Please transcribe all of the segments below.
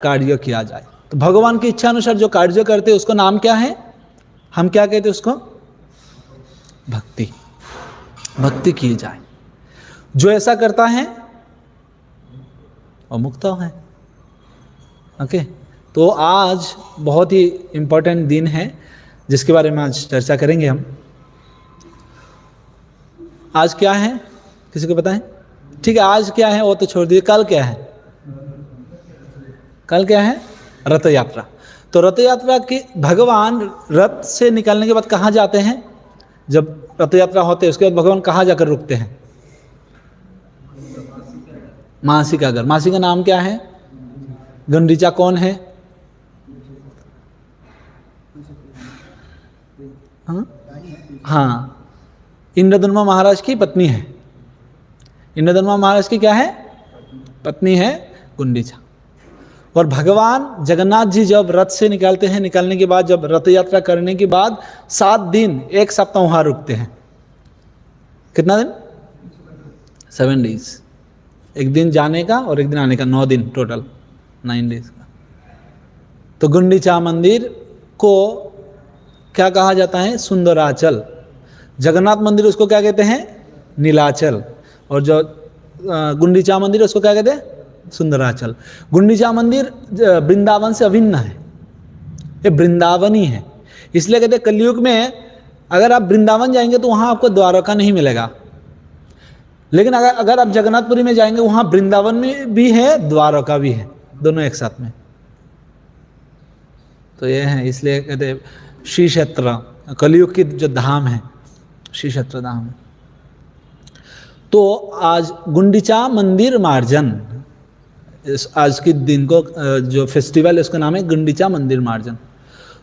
कार्य किया जाए। तो भगवान की इच्छा अनुसार जो कार्य करते हैं उसको नाम क्या है, हम क्या कहते हैं उसको, भक्ति। भक्ति की जाए, जो ऐसा करता है वो मुक्त है। ओके, तो आज बहुत ही इंपॉर्टेंट दिन है जिसके बारे में आज चर्चा करेंगे हम। आज क्या है, किसी को पता है? ठीक है, आज क्या है वो तो छोड़ दीजिए, कल क्या है? कल क्या है? रथ यात्रा। तो रथ यात्रा की भगवान रथ से निकलने के बाद कहाँ जाते हैं? जब रथ यात्रा होते है उसके बाद भगवान कहाँ जाकर रुकते हैं? मासी का घर। मासी का नाम क्या है? गुंडीचा कौन है? हाँ, इंद्रधनुमा महाराज की पत्नी है। इंद्रधनुमा महाराज की क्या है? पत्नी है गुंडीचा। और भगवान जगन्नाथ जी जब रथ से निकलते हैं, निकलने के बाद जब रथ यात्रा करने के बाद 7 दिन, 1 सप्ताह वहां रुकते हैं। कितना दिन? 7 डेज। एक दिन जाने का और एक दिन आने का, 9 दिन टोटल, 9 डेज का। तो गुंडीचा मंदिर को क्या कहा जाता है? सुंदराचल। जगन्नाथ मंदिर उसको क्या कहते हैं? नीलाचल। और जो गुंडीचा मंदिर उसको क्या कहते हैं? सुंदराचल। गुंडीचा मंदिर वृंदावन से अभिन्न है, ये वृंदावनी है। इसलिए कहते हैं कलयुग में अगर आप वृंदावन जाएंगे तो वहां आपको द्वारका नहीं मिलेगा, लेकिन अगर आप जगन्नाथपुरी में जाएंगे वहां वृंदावन में भी है, द्वारका भी है, दोनों एक साथ में। तो ये है, इसलिए कहते हैं श्री क्षेत्र, कलयुग की जो धाम है, श्री क्षेत्र धाम है। तो आज गुंडीचा मंदिर मार्जन, आज के दिन को जो फेस्टिवल है उसका नाम है गुंडीचा मंदिर मार्जन।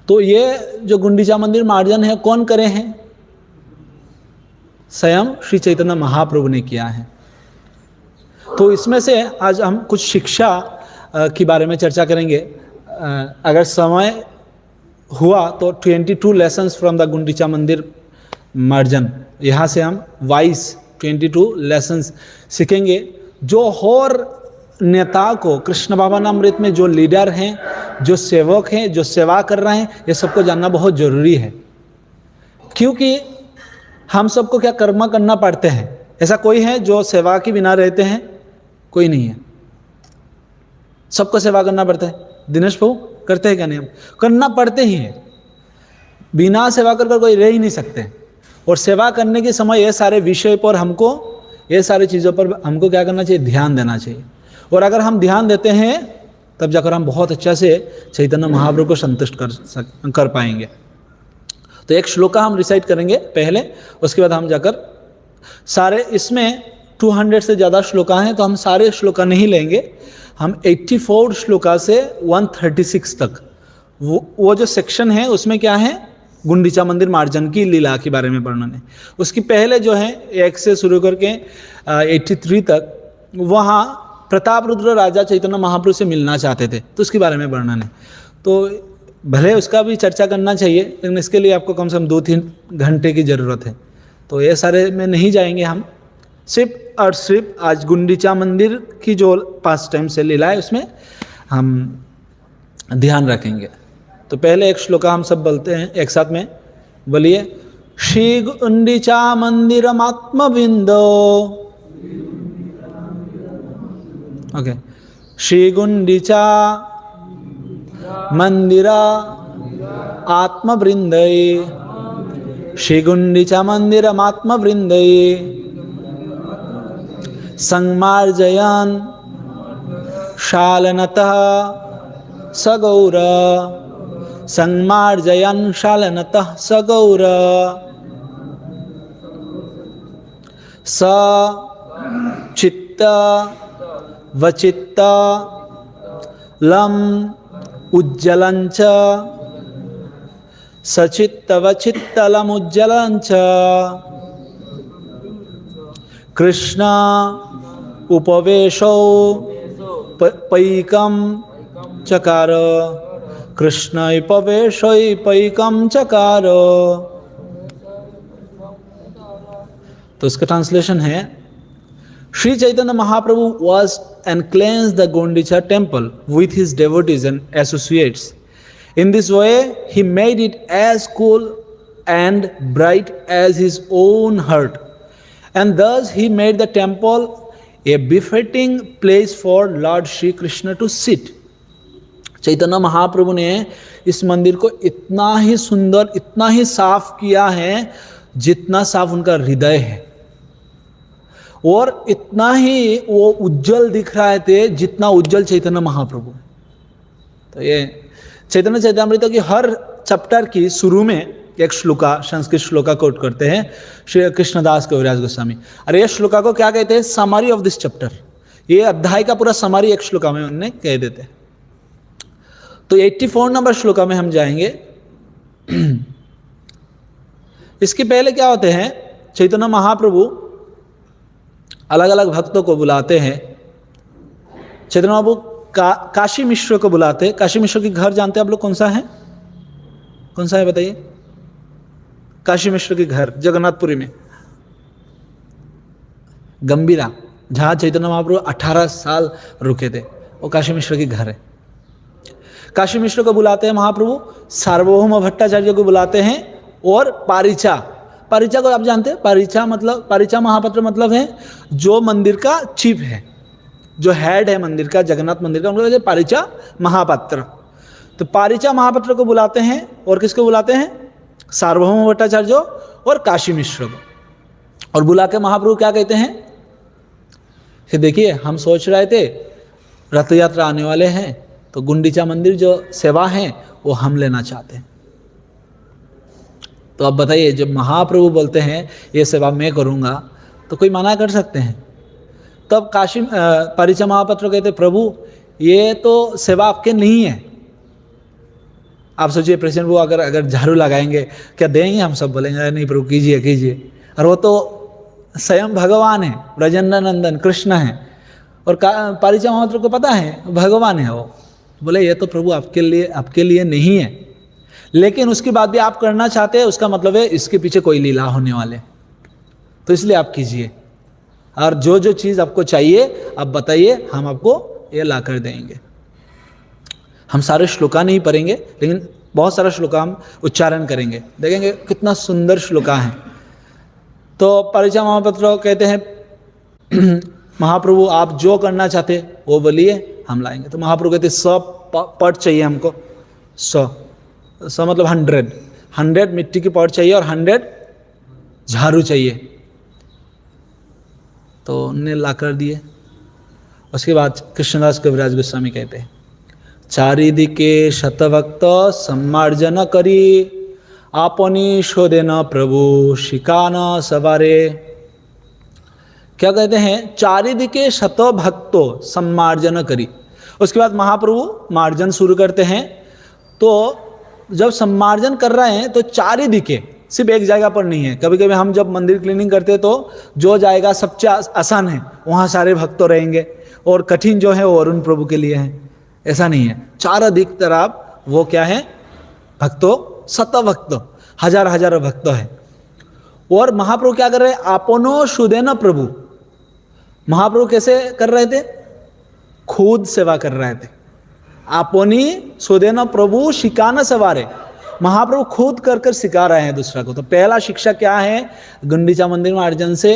तो ये जो गुंडीचा मंदिर मार्जन है कौन करे हैं? स्वयं श्री चैतन्य महाप्रभु ने किया है। तो इसमें से आज हम कुछ शिक्षा के बारे में चर्चा करेंगे। अगर समय हुआ तो 22 लेसन्स फ्रॉम द गुंडीचा मंदिर मार्जन, यहाँ से हम वाइस 22 लेसन्स सीखेंगे। जो और नेता को कृष्ण भावनामृत में जो लीडर हैं, जो सेवक हैं, जो सेवा कर रहे हैं, ये सबको जानना बहुत जरूरी है। क्योंकि हम सबको क्या कर्म करना पड़ते हैं? ऐसा कोई है जो सेवा के बिना रहते हैं? कोई नहीं है, सबको सेवा करना पड़ता है। दिनेश भाऊ करते हैं क्या? नहीं, हम करना पड़ते ही है। बिना सेवा कर कोई रह ही नहीं सकते। और सेवा करने के समय ये सारे विषय पर हमको, ये सारी चीज़ों पर हमको क्या करना चाहिए? ध्यान देना चाहिए। और अगर हम ध्यान देते हैं तब जाकर हम बहुत अच्छा से चैतन्य महाप्रभु को संतुष्ट कर पाएंगे। तो एक श्लोका हम रिसाइट करेंगे पहले, उसके बाद हम जाकर सारे, इसमें 200 से ज़्यादा श्लोका हैं, तो हम सारे श्लोका नहीं लेंगे। हम 84 श्लोका से 136 तक वो जो सेक्शन है उसमें क्या है? गुंडीचा मंदिर मार्जन की लीला के बारे में वर्णन है। उसकी पहले जो है 1 से शुरू करके 83 तक, वहाँ प्रताप रुद्र राजा चैतन्य महाप्रभु से मिलना चाहते थे, तो उसके बारे में वर्णन है। तो भले उसका भी चर्चा करना चाहिए, लेकिन इसके लिए आपको कम से कम 2-3 घंटे की ज़रूरत है। तो ये सारे में नहीं जाएंगे हम, सिर्फ और सिर्फ आज गुंडीचा मंदिर की जो पास टाइम से लीला है उसमें हम ध्यान रखेंगे। तो पहले एक श्लोका हम सब बोलते हैं एक साथ में, बोलिए। श्री गुंडीचा मंदिरमात्मविंदो, ओके, श्री गुंडीचा मंदिरा आत्मवृंदये, श्री गुंडीचा मंदिरमात्मवृंदये संमार्जयन् शालनतः सगौर, संमार्जयन् शालनतः सगौर, स चित्त वचित्त लम उज्ज्वलंच, सचित्त वचित्त लम उज्ज्वलंच, कृष्ण उपवेशो पैकम चकार, कृष्ण उपवेशो पैकम चकार। तो इसका ट्रांसलेशन है, Sri Chaitanya Mahaprabhu was and cleanse the Gundicha temple with his devotees and associates. In this way, he made it as cool and bright as his own heart. And thus he made the temple a befitting place for Lord Shri Krishna to sit. Chaitanya Mahaprabhu ने इस मंदिर को इतना ही सुंदर, इतना ही साफ किया है जितना साफ उनका हृदय है, और इतना ही वो उज्जवल दिख रहे थे जितना उज्जवल चैतन्य महाप्रभु। तो ये चैतन्य चैतामृत की हर चैप्टर की शुरू में एक श्लोका, संस्कृत श्लोका कोट करते हैं श्री कृष्णदास कविराज गोस्वामी। और ये श्लोका को क्या कहते हैं? Summary of this chapter. ये अध्याय का पूरा समरी एक श्लोका में उन्होंने कह देते हैं। तो 84 नंबर श्लोका में हम जाएंगे। इसके पहले क्या होते हैं, चैतन्य महाप्रभु अलग अलग भक्तों को बुलाते हैं। चैतन्य महाप्रभु काशी मिश्र को बुलाते हैं। काशी मिश्र की घर जानते हैं आप लोग? कौन सा है, कौन सा है बताइए? काशी मिश्र की घर जगन्नाथपुरी में, गंभीरा, जहां चैतन्य महाप्रभु 18 साल रुके थे, वो काशी मिश्र की घर है। काशी मिश्र को बुलाते हैं महाप्रभु, सार्वभौम भट्टाचार्य को बुलाते हैं, और पारिचा, पारिचा को आप जानते हैं? पारिचा मतलब, पारिचा महापात्र मतलब है जो मंदिर का चीफ है, जो हेड है मंदिर का, जगन्नाथ मंदिर का, उनको पारिचा महापात्र। तो पारिचा महापात्र को बुलाते हैं, और किसको बुलाते हैं? सार्वभौम भट्टाचार्य और काशी मिश्र को। और बुला के महाप्रभु क्या कहते हैं कि देखिए, हम सोच रहे थे रथ यात्रा आने वाले हैं, तो गुंडीचा मंदिर जो सेवा है वो हम लेना चाहते हैं। तो अब बताइए, जब महाप्रभु बोलते हैं ये सेवा मैं करूँगा, तो कोई मना कर सकते हैं? तब काशी पारिचा महापात्र कहते, प्रभु ये तो सेवा आपके नहीं है। आप सोचिए, प्रेसिडेंट वो अगर झाड़ू लगाएंगे, क्या देंगे? हम सब बोलेंगे नहीं प्रभु कीजिए कीजिए। और वो तो स्वयं भगवान है, ब्रजेंद्र नंदन कृष्ण है, और पारिचा महापात्र को पता है भगवान है। वो बोले ये तो प्रभु आपके लिए नहीं है, लेकिन उसके बाद भी आप करना चाहते हैं, उसका मतलब है इसके पीछे कोई लीला होने वाले, तो इसलिए आप कीजिए। और जो जो चीज़ आपको चाहिए आप बताइए, हम आपको ये ला कर देंगे। हम सारे श्लोका नहीं पढ़ेंगे, लेकिन बहुत सारा श्लोका हम उच्चारण करेंगे, देखेंगे कितना सुंदर श्लोका है। तो पारिचा महापात्र कहते हैं महाप्रभु आप जो करना चाहते वो बोलिए, हम लाएंगे। तो महाप्रभु कहते 100 पट चाहिए हमको, 100 मतलब 100 मिट्टी की पट चाहिए, और 100 झाड़ू चाहिए। तो उन्हें ला कर दिए। उसके बाद कृष्णदास कविराज गोस्वामी कहते हैं, चारिदिके शतभक्त सम्मार्जन करी, आपनी शोधेन प्रभु शिकान सवारे। क्या कहते हैं? चारिदिके शतभक्तो सम्मार्जन करी। उसके बाद महाप्रभु मार्जन शुरू करते हैं। तो जब सम्मार्जन कर रहे हैं तो चारिदिके, सिर्फ एक जगह पर नहीं है। कभी कभी हम जब मंदिर क्लीनिंग करते हैं तो जो जाएगा सबसे आसान है वहाँ सारे भक्त रहेंगे, और कठिन जो है वो अरुण प्रभु के लिए है। ऐसा नहीं है, चार दिक तरफ वो क्या है? भक्तों, शत भक्तों, हजार भक्तों है। और महाप्रभु क्या कर रहे हैं? आपनो शुदेन प्रभु। महाप्रभु कैसे कर रहे थे? खुद सेवा कर रहे थे। आपनी शुदेन प्रभु शिकान सवारे, महाप्रभु खुद कर कर सिखा रहे हैं दूसरा को। तो पहला शिक्षा क्या है? गुंडीचा मंदिर में अर्जन से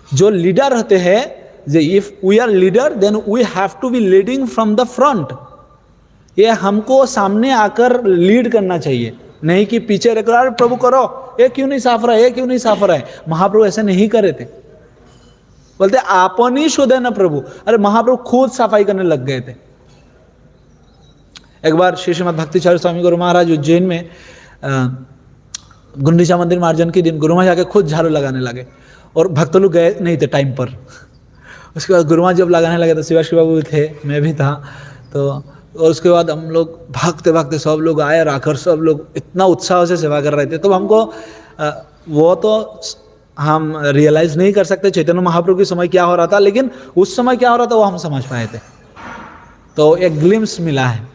जो लीडर रहते हैं, if we are leader then we have to be leading from the front. ये हमको सामने आकर लीड करना चाहिए, नहीं कि पीछे रख रहा है प्रभु करो, ये क्यों नहीं साफ रहा है, ये क्यों नहीं साफ रहा है। महाप्रभु ऐसे नहीं करे थे, बोलते आपनी शुद्धे न प्रभु। अरे महाप्रभु खुद सफाई करने लग गए थे। एक बार श्री श्रीमद भक्तिचार्य स्वामी गुरु महाराज उज्जैन में गुंडीचा मंदिर मार्जन के दिन गुरुमा जाके खुद झाड़ू लगाने लगे, और भक्त लोग गए नहीं थे टाइम पर। उसके बाद गुरुमा जब लगाने लगे तो शिवाश्री बाबू थे, मैं भी था। तो और उसके बाद हम लोग भागते भागते सब लोग आए, और आकर सब लोग इतना उत्साह से सेवा कर रहे थे। तो हमको वो तो हम रियलाइज़ नहीं कर सकते चैतन्य महाप्रभु के समय क्या हो रहा था, लेकिन उस समय क्या हो रहा था वो हम समझ पाए थे। तो एक ग्लिम्स मिला है।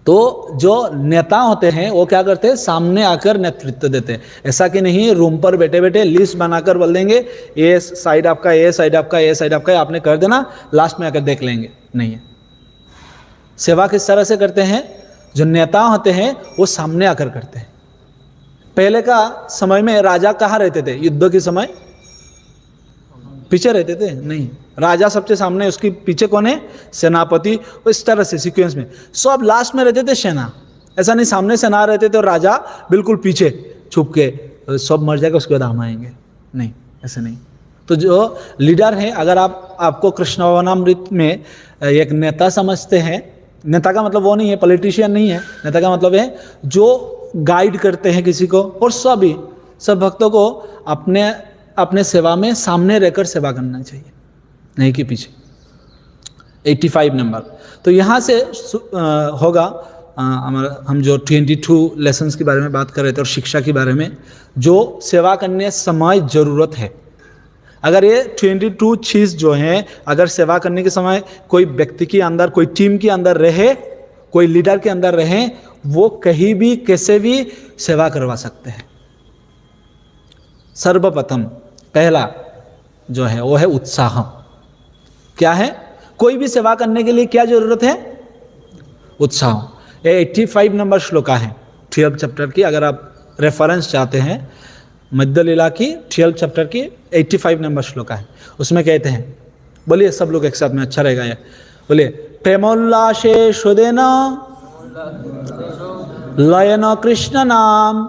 तो जो नेता होते हैं वो क्या करते हैं, सामने आकर नेतृत्व देते हैं। ऐसा कि नहीं रूम पर बैठे बैठे लिस्ट बनाकर बोल देंगे ये साइड आपका, ये साइड आपका, ये साइड आपका, आपने कर देना, लास्ट में आकर देख लेंगे, नहीं है। सेवा किस तरह से करते हैं, जो नेता होते हैं वो सामने आकर करते हैं। पहले का समय में राजा कहाँ रहते थे, युद्ध के समय पीछे रहते थे, नहीं, राजा सबसे सामने, उसके पीछे कौन है, सेनापति। इस तरह से सीक्वेंस में सब लास्ट में रहते थे सेना। ऐसा नहीं सामने सेना रहते थे और राजा बिल्कुल पीछे छुप के सब मर जाएगा उसके बाद हम आएंगे, नहीं, ऐसे नहीं। तो जो लीडर है, अगर आपको कृष्ण भवनामृत में एक नेता समझते हैं, नेता का मतलब वो नहीं है, पॉलिटिशियन नहीं है, नेता का मतलब है जो गाइड करते हैं किसी को, और सब भक्तों को अपने सेवा में सामने रहकर सेवा करना चाहिए, नहीं कि पीछे। 85 नंबर। तो यहाँ से होगा हम जो 22 लेसन्स के बारे में बात कर रहे थे और शिक्षा के बारे में, जो सेवा करने समय ज़रूरत है। अगर ये 22 चीज़ जो हैं, अगर सेवा करने के समय कोई व्यक्ति के अंदर, कोई टीम के अंदर रहे, कोई लीडर के अंदर रहे, वो कहीं भी कैसे भी सेवा करवा सकते हैं। सर्वप्रथम पहला जो है वो है उत्साह। क्या है, कोई भी सेवा करने के लिए क्या जरूरत है, उत्साह। ये 85 नंबर श्लोका है 12 चैप्टर की। अगर आप रेफरेंस चाहते हैं मध्य लीला की 12 चैप्टर की 85 नंबर श्लोका है, उसमें कहते हैं, बोलिए सब लोग एक साथ में, अच्छा रहेगा ये, बोलिए प्रेमोल्लासे सुदेन लयन कृष्ण नाम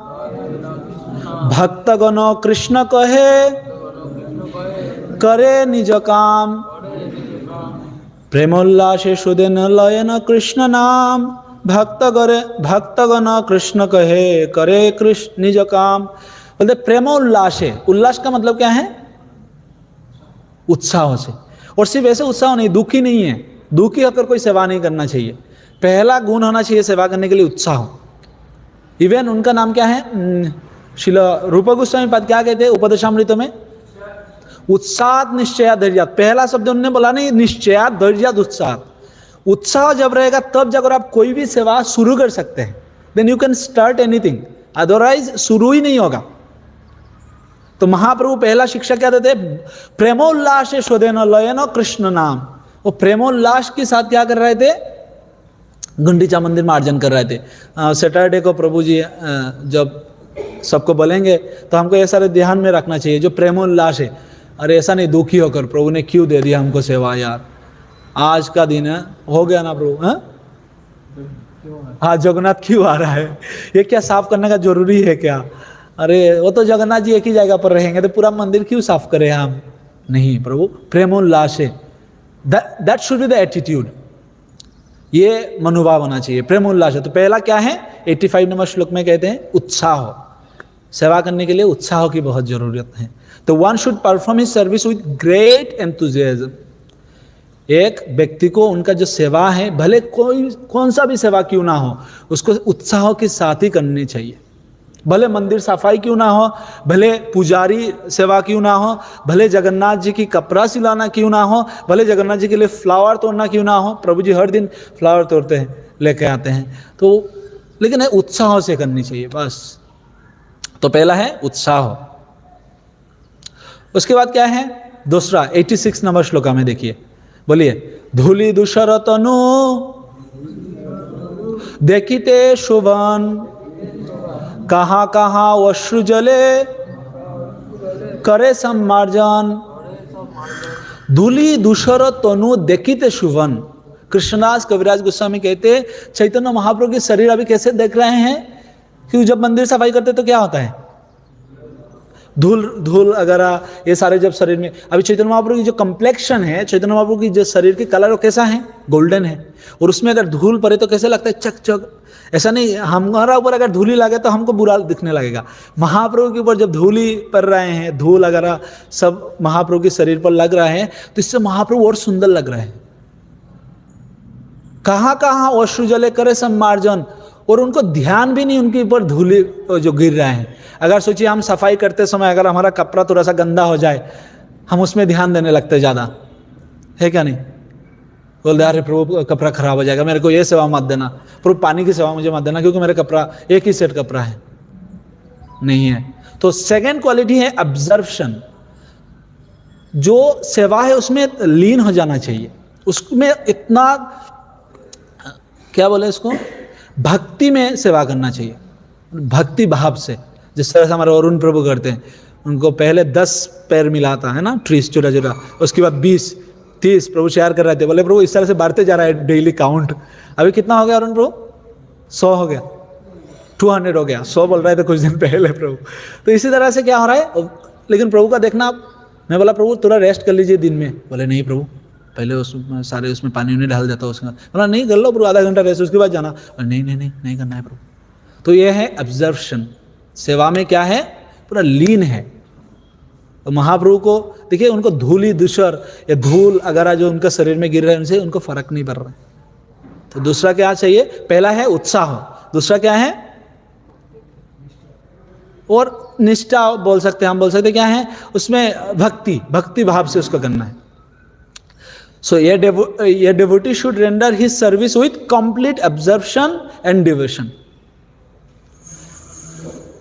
भक्तगण कृष्ण कहे करे निज काम। प्रेमोल्लासे सुदेन लयन कृष्ण नाम भक्तगण कृष्ण कहे करे कृष्ण निज काम। बोलते प्रेमोल्लास है, उल्लास का मतलब क्या है, उत्साह से। और सिर्फ ऐसे उत्साह नहीं, दुखी नहीं है, दुखी होकर कोई सेवा नहीं करना चाहिए। पहला गुण होना चाहिए सेवा करने के लिए उत्साह। इवन उनका नाम क्या है, श्रील रूप गोस्वामी पद क्या कहते हैं उपदेशामृत में, उत्साह निश्चया धैर्य। पहला शब्द उन्होंने बोला नहीं, निश्चया धैर्य उत्साह। उत्साह जब रहेगा तब जाकर आप कोई भी सेवा शुरू कर सकते हैं, then you can start anything, otherwise शुरू ही नहीं होगा। तो महाप्रभु पहला शिक्षा क्या देते, प्रेमोल्लास शोधेन लयन कृष्ण नाम। वो प्रेमोल्लास के साथ क्या कर रहे थे, गुंडीचा मंदिर में अर्जन कर रहे थे। सैटरडे को प्रभु जी जब सबको बोलेंगे तो हमको ये सारे ध्यान में रखना चाहिए, जो प्रेमोल्लास है, अरे ऐसा नहीं दुखी होकर प्रभु ने क्यों दे दिया हमको सेवा, यार आज का दिन है, हो गया ना प्रभु, हाँ जगन्नाथ क्यों आ रहा है, ये क्या साफ करने का जरूरी है क्या, अरे वो तो जगन्नाथ जी एक ही जगह पर रहेंगे तो पूरा मंदिर क्यों साफ करें हम, नहीं प्रभु प्रेमोल्लास है, that should be the attitude, ये मनोभाव होना चाहिए, प्रेमोल्लास है। तो पहला क्या है, 85 नंबर श्लोक में कहते हैं उत्साह। सेवा करने के लिए उत्साह की बहुत जरूरत है। तो one should perform his service with great enthusiasm. एक व्यक्ति को उनका जो सेवा है, भले कौन सा भी सेवा क्यों ना हो, उसको उत्साह के साथ ही करनी चाहिए। भले मंदिर सफाई क्यों ना हो, भले पुजारी सेवा क्यों ना हो, भले जगन्नाथ जी की कपड़ा सिलाना क्यों ना हो, भले जगन्नाथ जी के लिए फ्लावर तोड़ना क्यों ना हो, प्रभु जी हर दिन फ्लावर तोड़ते हैं, लेके आते हैं, तो लेकिन उत्साह से करनी चाहिए बस। तो पहला है उत्साह। उसके बाद क्या है, दूसरा 86 नंबर श्लोका में देखिए, बोलिए धूलि दूषर तनु देखिते शोभन कहाँ कहाँ अश्रु जले करे सम्मार्जन। धूलि दूषर तनु देखिते शोभन। कृष्णदास कविराज गोस्वामी कहते, चैतन्य महाप्रभु के शरीर अभी कैसे देख रहे हैं, क्योंकि जब मंदिर सफाई करते तो क्या होता है, धूल वगैरह ये सारे जब शरीर में, अभी चैतन्य महाप्रभु की जो कम्प्लेक्शन है, चैतन्य महाप्रभु की जो शरीर की कलर वो कैसा है, गोल्डन है, और उसमें अगर धूल पड़े तो कैसे लगता है, चक चक। ऐसा नहीं हमारा ऊपर अगर धूली लगे तो हमको बुरा दिखने लगेगा, महाप्रभु के ऊपर जब धूली पड़ रहे हैं, धूल वगैरह सब महाप्रभु के शरीर पर लग रहे हैं, तो इससे महाप्रभु और सुंदर लग रहे हैं। कहाँ कहाँ अश्रु जले करे सम्मार्जन, और उनको ध्यान भी नहीं उनके ऊपर धूली जो गिर रहे हैं। अगर सोचिए हम सफाई करते समय अगर हमारा कपड़ा थोड़ा सा गंदा हो जाए, हम उसमें ध्यान देने लगते ज़्यादा, है क्या नहीं, बोलते अरे प्रभु कपड़ा खराब हो जाएगा, मेरे को ये सेवा मत देना, प्रभु पानी की सेवा मुझे मत देना क्योंकि मेरा कपड़ा एक ही सेट कपड़ा है, नहीं है। तो सेकेंड क्वालिटी है ऑब्जर्वेशन। जो सेवा है उसमें लीन हो जाना चाहिए, उसमें इतना क्या बोले इसको, भक्ति में सेवा करना चाहिए, भक्ति भाव से। जिस तरह से हमारे अरुण प्रभु करते हैं, उनको पहले 10 पैर मिलाता है ना, 30 छोटा छोटा, उसके बाद 20 30 प्रभु शेयर कर रहे थे, बोले प्रभु इस तरह से बढ़ते जा रहा है डेली काउंट, अभी कितना हो गया अरुण प्रभु? 100 हो गया, 200 हो गया, 100 बोल रहे थे कुछ दिन पहले प्रभु। तो इसी तरह से क्या हो रहा है, लेकिन प्रभु का देखना, मैं बोला प्रभु थोड़ा रेस्ट कर लीजिए दिन में, बोले नहीं प्रभु पहले उसमें सारे उसमें पानी उन्हें डाल जाता उसका, बोला नहीं कर लो प्रभु आधा घंटा रेस्ट, उसके बाद जाना, नहीं नहीं नहीं नहीं करना है प्रभु। तो ये है ऑब्जर्वेशन, सेवा में क्या है, पूरा लीन है। तो महाप्रभु को देखिए, उनको धूली दूसर या धूल अगर जो उनका शरीर में गिर रहे हैं उनसे उनको फर्क नहीं पड़ रहा है। तो दूसरा क्या चाहिए, पहला है उत्साह, दूसरा क्या है, और निष्ठा बोल सकते हैं, हम बोल सकते हैं क्या है उसमें, भक्ति, भक्ति भाव से उसको करना है। सो ये devotee should render his service with complete observation and devotion.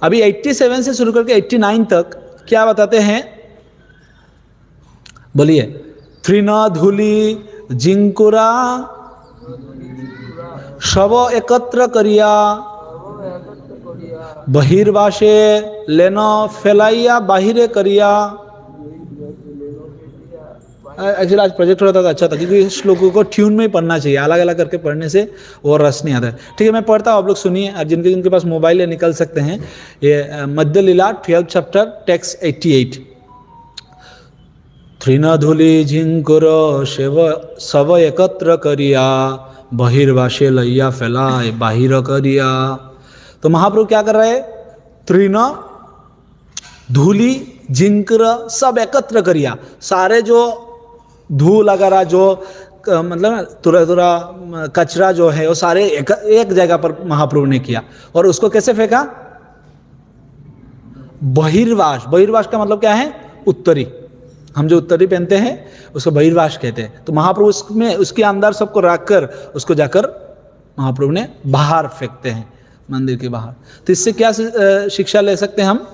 अभी 87 से शुरू करके 89 तक क्या बताते हैं, बोलिए, तृणा धूली जिंकुरा शव एकत्र करिया बहिर्वासे लेनो फैलाइया बाहिरे करिया। एक्चुअली आज प्रोजेक्ट होता था अच्छा था, क्योंकि श्लोकों को ट्यून में ही पढ़ना चाहिए, अलग अलग करके पढ़ने से वो रस नहीं आता है। ठीक है, मैं पढ़ता हूँ, आप लोग सुनिए, और जिनके पास मोबाइल है निकल सकते हैं। ये मध्य लीला 12 चैप्टर टेक्स्ट 88। तृणधूलि झिंकुर शव एकत्र करिया बहिर्वासे लैया फैलाए बाहिर करिया। तो महाप्रभु क्या कर रहे हैं, तृण धूली जिंकर सब एकत्र करिया, सारे जो धूल वगैरह जो मतलब थोड़ा थोड़ा कचरा जो है वो सारे एक जगह पर महाप्रभु ने किया, और उसको कैसे फेंका, बहिर्वास। बहिर्वास का मतलब क्या है, उत्तरी, हम जो उत्तरी पहनते हैं उसको बहिर्वास कहते हैं। तो महाप्रभु उसमें उसके अंदर सबको रखकर उसको जाकर महाप्रभु ने बाहर फेंकते हैं, मंदिर के बाहर। तो इससे क्या शिक्षा ले सकते हैं हम,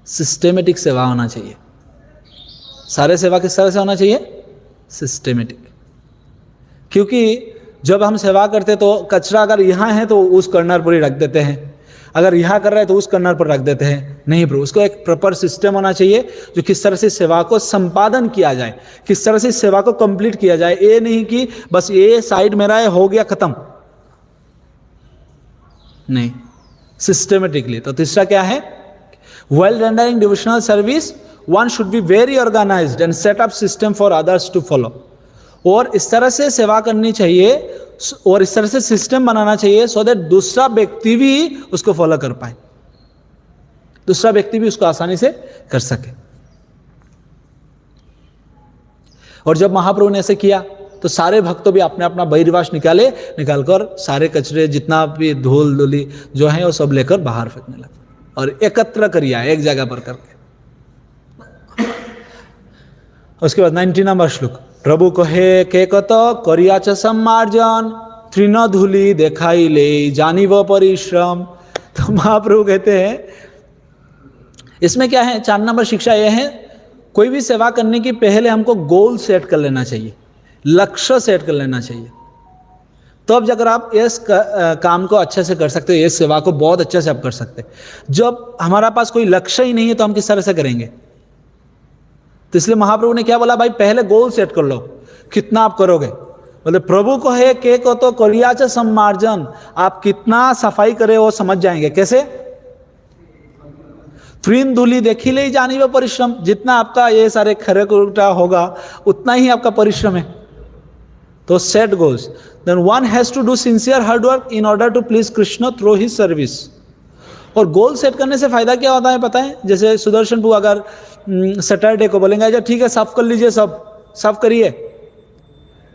सिस्टेमेटिक सेवा होना चाहिए। सारे सेवा किस तरह से होना चाहिए, सिस्टेमेटिक। क्योंकि जब हम सेवा करते तो कचरा अगर यहाँ है तो उस कर्नर पर ही रख देते हैं, अगर यहाँ कर रहे हैं तो उस कर्नर पर रख देते हैं। नहीं प्रभु, उसको एक प्रॉपर सिस्टम होना चाहिए जो किस तरह से सेवा को संपादन किया जाए, किस तरह से सेवा को कंप्लीट किया जाए। ये नहीं कि बस ये साइड मेरा है हो गया खत्म, नहीं, सिस्टेमेटिकली। तो तीसरा क्या है, while rendering devotional service one should be very organized and set up system for others to follow। और इस तरह से सेवा करनी चाहिए और इस तरह से सिस्टम बनाना चाहिए सो दैट दूसरा व्यक्ति भी उसको फॉलो कर पाए, दूसरा व्यक्ति भी उसको आसानी से कर सके। और जब महाप्रभु ने ऐसे किया तो सारे भक्तों भी अपने अपना बहिर्वास निकालकर सारे कचरे जितना भी धूल धूली जो है वो सब लेकर बाहर फेंकने लगे और एकत्र करिया एक जगह पर करके। उसके बाद 90 नंबर श्लोक, प्रभु कहे के कत करिया च सम्मार्जन तृण धूलि देखाई ले जानिव परिश्रम। तो महाप्रभु कहते हैं इसमें क्या है, 4 नंबर शिक्षा यह है, कोई भी सेवा करने की पहले हमको गोल सेट कर लेना चाहिए, लक्ष्य सेट कर लेना चाहिए। तो अब अगर आप इस काम को अच्छे से कर सकते हो, इस सेवा को बहुत अच्छे से आप कर सकते हैं। जब हमारा पास कोई लक्ष्य ही नहीं है तो हम किस तरह से करेंगे। तो इसलिए महाप्रभु ने क्या बोला, भाई पहले गोल सेट कर लो, कितना आप करोगे। बोले प्रभु को है के को तो करिया च सम्मार्जन, आप कितना सफाई करे वो समझ जाएंगे। कैसे, तृण धूलि देखी ले जानी वो परिश्रम, जितना आपका ये सारे खरे उल्टा होगा उतना ही आपका परिश्रम है। तो set goals, then one has to do sincere hard work in order to please Krishna through his service. और गोल सेट करने से फायदा क्या होता है पता है, जैसे सुदर्शन प्रभु अगर सैटरडे को बोलेंगे अच्छा ठीक है साफ कर लीजिए, सब साफ करिए,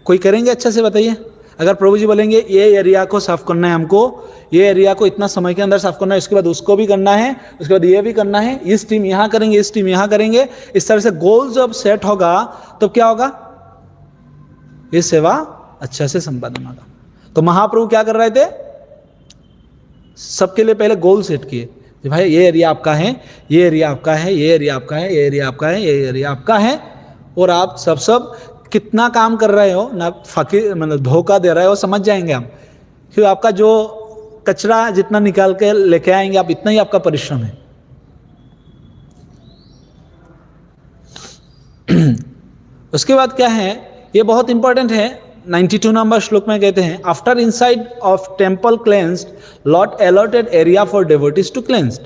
कोई करेंगे अच्छा से बताइए। अगर प्रभु जी बोलेंगे ये एरिया को साफ करना है हमको, ये एरिया को इतना समय के अंदर साफ करना है, उसके बाद उसको भी करना है, उसके बाद ये भी करना है, इस टीम यहाँ करेंगे, इस टीम यहाँ करेंगे, इस तरह से गोल जब सेट होगा तो क्या होगा, ये सेवा अच्छा से संपादन होगा। तो महाप्रभु क्या कर रहे थे, सबके लिए पहले गोल सेट किए कि भाई ये एरिया आपका है, ये एरिया आपका है, ये एरिया आपका है, ये एरिया आपका है, ये एरिया आपका है, और आप सब कितना काम कर रहे हो ना, फकीर मतलब धोखा दे रहे हो, समझ जाएंगे हम, क्योंकि आपका जो कचरा जितना निकाल के लेके आएंगे आप, इतना ही आपका परिश्रम है। उसके बाद क्या है, ये बहुत इंपॉर्टेंट है, 92 नंबर श्लोक में कहते हैं, after inside of temple cleansed lord allotted area for devotees to cleansed.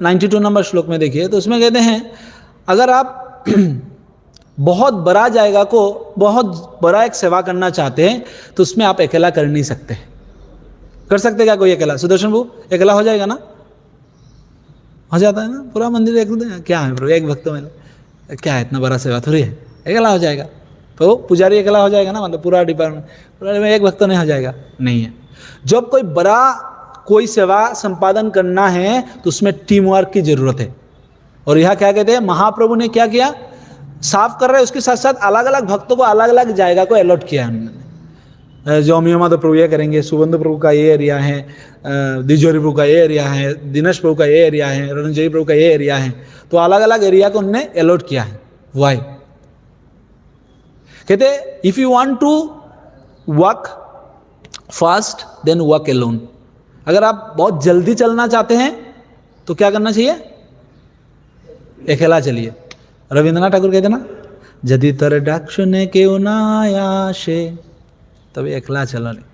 92 number श्लोक में देखिए, तो उसमें कहते हैं अगर आप बहुत बड़ा जाएगा को, बहुत बड़ा एक सेवा करना चाहते हैं, तो उसमें आप अकेला कर नहीं सकते। कर सकते क्या कोई अकेला? सुदर्शन बाबू अकेला हो जाएगा ना? हो जाता है ना, पूरा मंदिर एक क्या है प्रभु, एक भक्त में क्या है, इतना बड़ा सेवा थोड़ी है, अकेला हो जाएगा। तो पुजारी अकेला हो जाएगा ना, मतलब पूरा डिपार्टमेंट एक भक्त नहीं हो जाएगा, नहीं है। जब कोई बड़ा कोई सेवा संपादन करना है तो उसमें टीम वर्क की जरूरत है। और यह क्या कहते हैं, महाप्रभु ने क्या किया, साफ कर रहे, उसके साथ साथ अलग अलग भक्तों को अलग अलग जाएगा को अलॉट किया है उन्होंने। जो अमियमा तो प्रभु ये करेंगे, सुबंध प्रभु का ये एरिया है, दिजोरी प्रभु का ये एरिया है, दिनेश प्रभु का ये एरिया है, रंजयी प्रभु का ये एरिया है, तो अलग अलग एरिया को उन्होंने अलॉट किया है। वाई कहते, if you want to work fast then work alone. अगर आप बहुत जल्दी चलना चाहते हैं तो क्या करना चाहिए, अकेला चलिए। रविंद्रनाथ ठाकुर कहते ना, जदि तर डाक्षुने क्यों ना आयाशे, तभी अकेला चलो नहीं,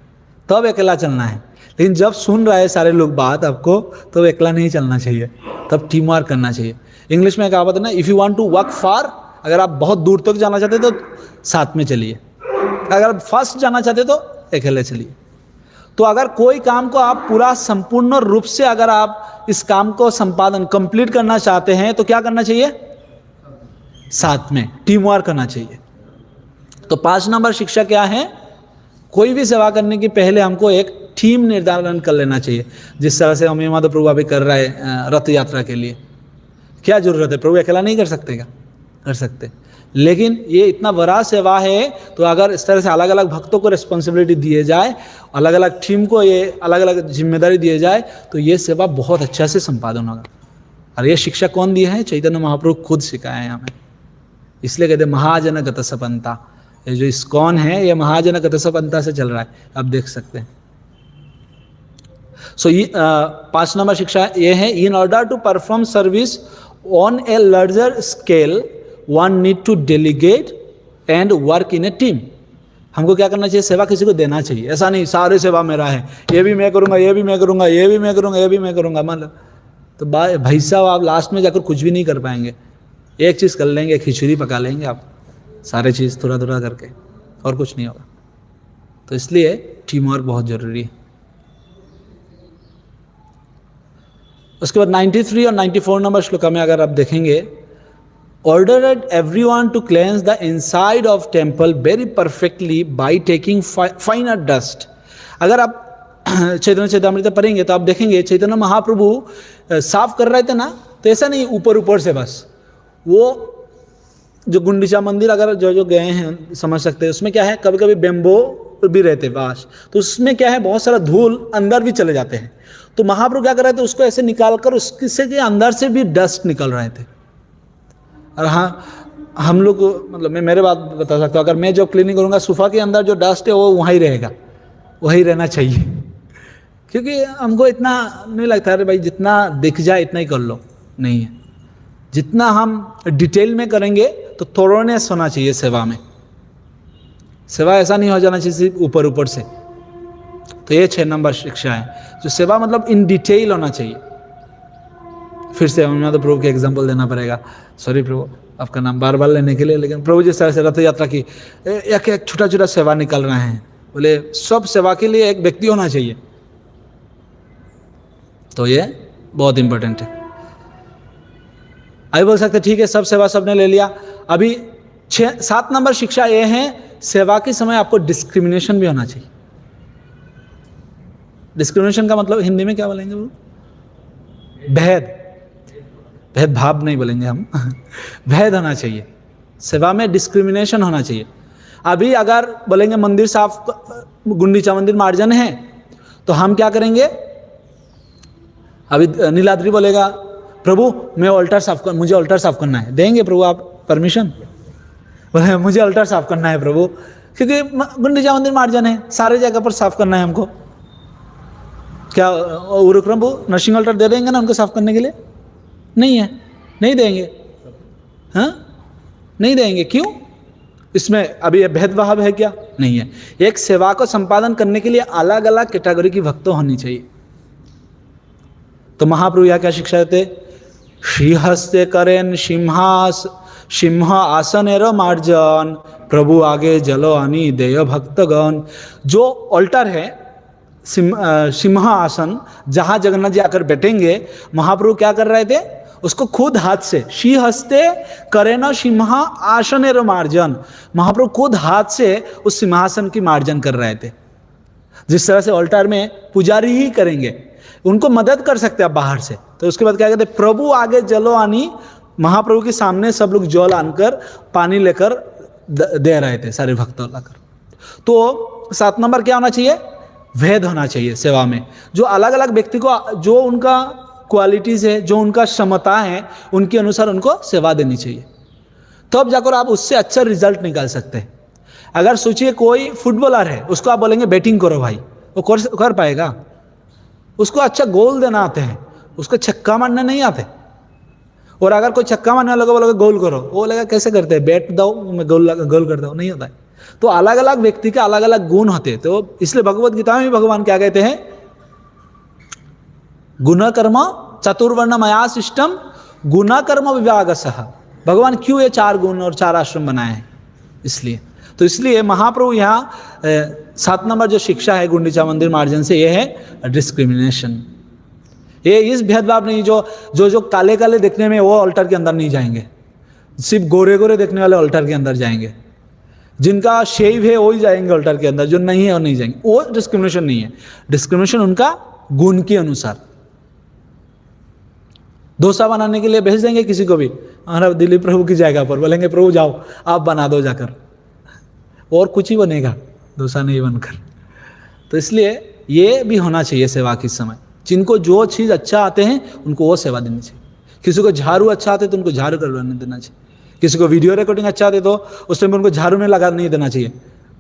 तब अकेला चलना है। लेकिन जब सुन रहा है सारे लोग बात आपको, तो अकेला नहीं चलना चाहिए, तब टीम वर्क करना चाहिए। इंग्लिश में कहावत है ना, if you want to work far, अगर आप बहुत दूर तक जाना चाहते तो साथ में चलिए, अगर आप फास्ट जाना चाहते तो अकेले चलिए। तो अगर कोई काम को आप पूरा संपूर्ण रूप से अगर आप इस काम को संपादन कंप्लीट करना चाहते हैं तो क्या करना चाहिए, साथ में टीम वर्क करना चाहिए। तो 5 नंबर शिक्षा क्या है, कोई भी सेवा करने की पहले हमको एक टीम निर्धारण कर लेना चाहिए। जिस तरह से अमिय माधव प्रभु अभी कर रहा है रथ यात्रा के लिए, क्या जरूरत है, प्रभु अकेला नहीं कर सकते क्या, कर सकते, लेकिन ये इतना बड़ा सेवा है, तो अगर इस तरह से अलग अलग भक्तों को रिस्पॉन्सिबिलिटी दिए जाए, अलग अलग टीम को ये अलग अलग जिम्मेदारी दिए जाए, तो ये सेवा बहुत अच्छा से संपादन होगा। और ये शिक्षा कौन दिया है, चैतन्य महाप्रभु खुद सिखाया है हमें। इसलिए कहते महाजन गत सपंता, ये जो इस्कॉन है ये महाजन गत सपंता से चल रहा है, आप देख सकते हैं। सो 5 नंबर शिक्षा ये है, in order to perform service on a larger scale one need to delegate and work in a team. हमको क्या करना चाहिए, सेवा किसी को देना चाहिए। ऐसा नहीं सारे सेवा मेरा है, ये भी मैं करूँगा, ये भी मैं करूँगा, ये भी मैं करूँगा, ये भी मैं करूँगा, मतलब तो भाई साहब आप लास्ट में जाकर कुछ भी नहीं कर पाएंगे। एक चीज़ कर लेंगे, खिचड़ी पका लेंगे आप, सारे चीज़ थोड़ा थोड़ा करके, और कुछ नहीं होगा। तो इसलिए टीम वर्क बहुत ज़रूरी है। उसके बाद 93 और 94 नंबर श्लोक में अगर आप देखेंगे, ordered everyone to cleanse the inside of temple very perfectly by taking finer dust। अगर आप चैतन्य चैतामृत पढ़ेंगे तो आप देखेंगे चैतन्य महाप्रभु साफ कर रहे थे ना, तो ऐसा नहीं ऊपर ऊपर से बस, वो जो गुंडीचा मंदिर अगर जो गए हैं समझ सकते हैं, उसमें क्या है, कभी कभी बेम्बो भी रहते पास, तो उसमें क्या है बहुत सारा धूल अंदर भी चले जाते हैं। तो महाप्रभु क्या कर रहे थे, उसको ऐसे निकाल कर उसके के अंदर से भी डस्ट निकल रहे थे। और हाँ, हम लोग मतलब मैं मेरे बात बता सकता हूँ, अगर मैं जो क्लीनिंग करूँगा सोफा के अंदर जो डस्ट है वो वहीं रहेगा, वहीं रहना चाहिए, क्योंकि हमको इतना नहीं लगता अरे भाई जितना दिख जाए इतना ही कर लो, नहीं है। जितना हम डिटेल में करेंगे तो थोरोनेस होना चाहिए सेवा में, सेवा ऐसा नहीं हो जाना चाहिए सिर्फ ऊपर ऊपर से। तो ये 6 नंबर शिक्षा है, जो सेवा मतलब इन डिटेल होना चाहिए। फिर से हमें तो प्रभु के एग्जाम्पल देना पड़ेगा, सॉरी प्रभु आपका नाम बार बार लेने के लिए, लेकिन प्रभु जिस तरह से रथ यात्रा की एक छोटा छोटा सेवा निकल रहे हैं, बोले सब सेवा के लिए एक व्यक्ति होना चाहिए। तो ये बहुत इंपॉर्टेंट है। अभी बोल सकते ठीक है सब सेवा सबने ले लिया। अभी 7 नंबर शिक्षा ये है, सेवा के समय आपको डिस्क्रिमिनेशन भी होना चाहिए। डिस्क्रिमिनेशन का मतलब हिंदी में क्या बोलेंगे वो, भेदभाव नहीं बोलेंगे हम भेद होना चाहिए। सेवा में डिस्क्रिमिनेशन होना चाहिए। अभी अगर बोलेंगे मंदिर साफ, गुंडीचा मंदिर मार्जन है, तो हम क्या करेंगे? अभी नीलाद्री बोलेगा प्रभु मैं ऑल्टर साफ कर, मुझे ऑल्टर साफ करना है, देंगे प्रभु आप परमिशन? बोले मुझे ऑल्टर साफ करना है प्रभु, क्योंकि गुंडीचा मंदिर मार्जन है, सारे जगह पर साफ करना है हमको। क्या उरुक प्रभु नर्सिंग ऑल्टर दे देंगे ना उनको साफ करने के लिए? नहीं है, नहीं देंगे। हाँ, नहीं देंगे। क्यों? इसमें अभी ये भेदभाव है क्या? नहीं है। एक सेवा को संपादन करने के लिए अलग अलग कैटेगरी की भक्त होनी चाहिए। तो महाप्रभु यह क्या शिक्षा देते? श्रीहस्ते करें सिंह आसन एरो मार्जन, प्रभु आगे जलो आनी देय भक्तगण। जो ऑल्टर है सिंह आसन, जहां जगन्नाथ जी आकर बैठेंगे, महाप्रभु क्या कर रहे थे? उसको खुद हाथ से श्रीहस्ते करें सिंह आसन एरो मार्जन, महाप्रभु खुद हाथ से उस सिंहासन की मार्जन कर रहे थे। जिस तरह से ऑल्टर में पुजारी ही करेंगे, उनको मदद कर सकते हैं आप बाहर से। तो उसके बाद क्या कहते? प्रभु आगे जलो आनी, महाप्रभु के सामने सब लोग जल आनकर पानी लेकर दे रहे थे, सारे भक्तों लाकर। तो 7 नंबर क्या होना चाहिए? भेद होना चाहिए सेवा में। जो अलग अलग व्यक्ति को जो उनका क्वालिटीज है, जो उनका क्षमता है, उनके अनुसार उनको सेवा देनी चाहिए। तो अब जाकर आप उससे अच्छा रिजल्ट निकाल सकते हैं। अगर सोचिए कोई फुटबॉलर है, उसको आप बोलेंगे बैटिंग करो भाई, वो कर पाएगा? उसको अच्छा गोल देना आते हैं, उसको छक्का मारना नहीं आते। और अगर कोई छक्का मारने वालों को बोलोगे गोल करो, वो बोलेगा कैसे करते हैं? बैट दो मैं गोल करता हूँ, नहीं होता है। तो अलग अलग व्यक्ति के अलग अलग गुण होते हैं। तो इसलिए भगवत गीता में भी भगवान क्या कहते हैं? गुण कर्म चतुर्वर्ण मया सिस्टम गुण कर्म विभागसः। भगवान क्यों ये 4 गुण और 4 आश्रम बनाए हैं? इसलिए। तो इसलिए महाप्रभु यहाँ 7 नंबर जो शिक्षा है गुंडीचा मंदिर मार्जन से, ये है डिस्क्रिमिनेशन। ये इस भेदभाव नहीं, जो काले काले देखने में वो ऑल्टर के अंदर नहीं जाएंगे, सिर्फ गोरे गोरे देखने वाले ऑल्टर के अंदर जाएंगे। जिनका शेव है वो ही जाएंगे ऑल्टर के अंदर, जो नहीं है वो नहीं जाएंगे। वो डिस्क्रिमिनेशन नहीं है। डिस्क्रिमिनेशन उनका गुण के अनुसार। डोसा बनाने के लिए भेज देंगे किसी को भी, हमारा दिलीप प्रभु की जगह पर, बोलेंगे प्रभु जाओ आप बना दो जाकर, और कुछ ही बनेगा, डोसा नहीं बनकर। तो इसलिए ये भी होना चाहिए सेवा के समय। जिनको जो चीज़ अच्छा आते हैं उनको वो सेवा देनी चाहिए। किसी को झाड़ू अच्छा आते तो उनको झाड़ू करवाने देना चाहिए। किसी को वीडियो रिकॉर्डिंग अच्छा आते तो उस टाइम उनको झाड़ू में लगा नहीं देना चाहिए,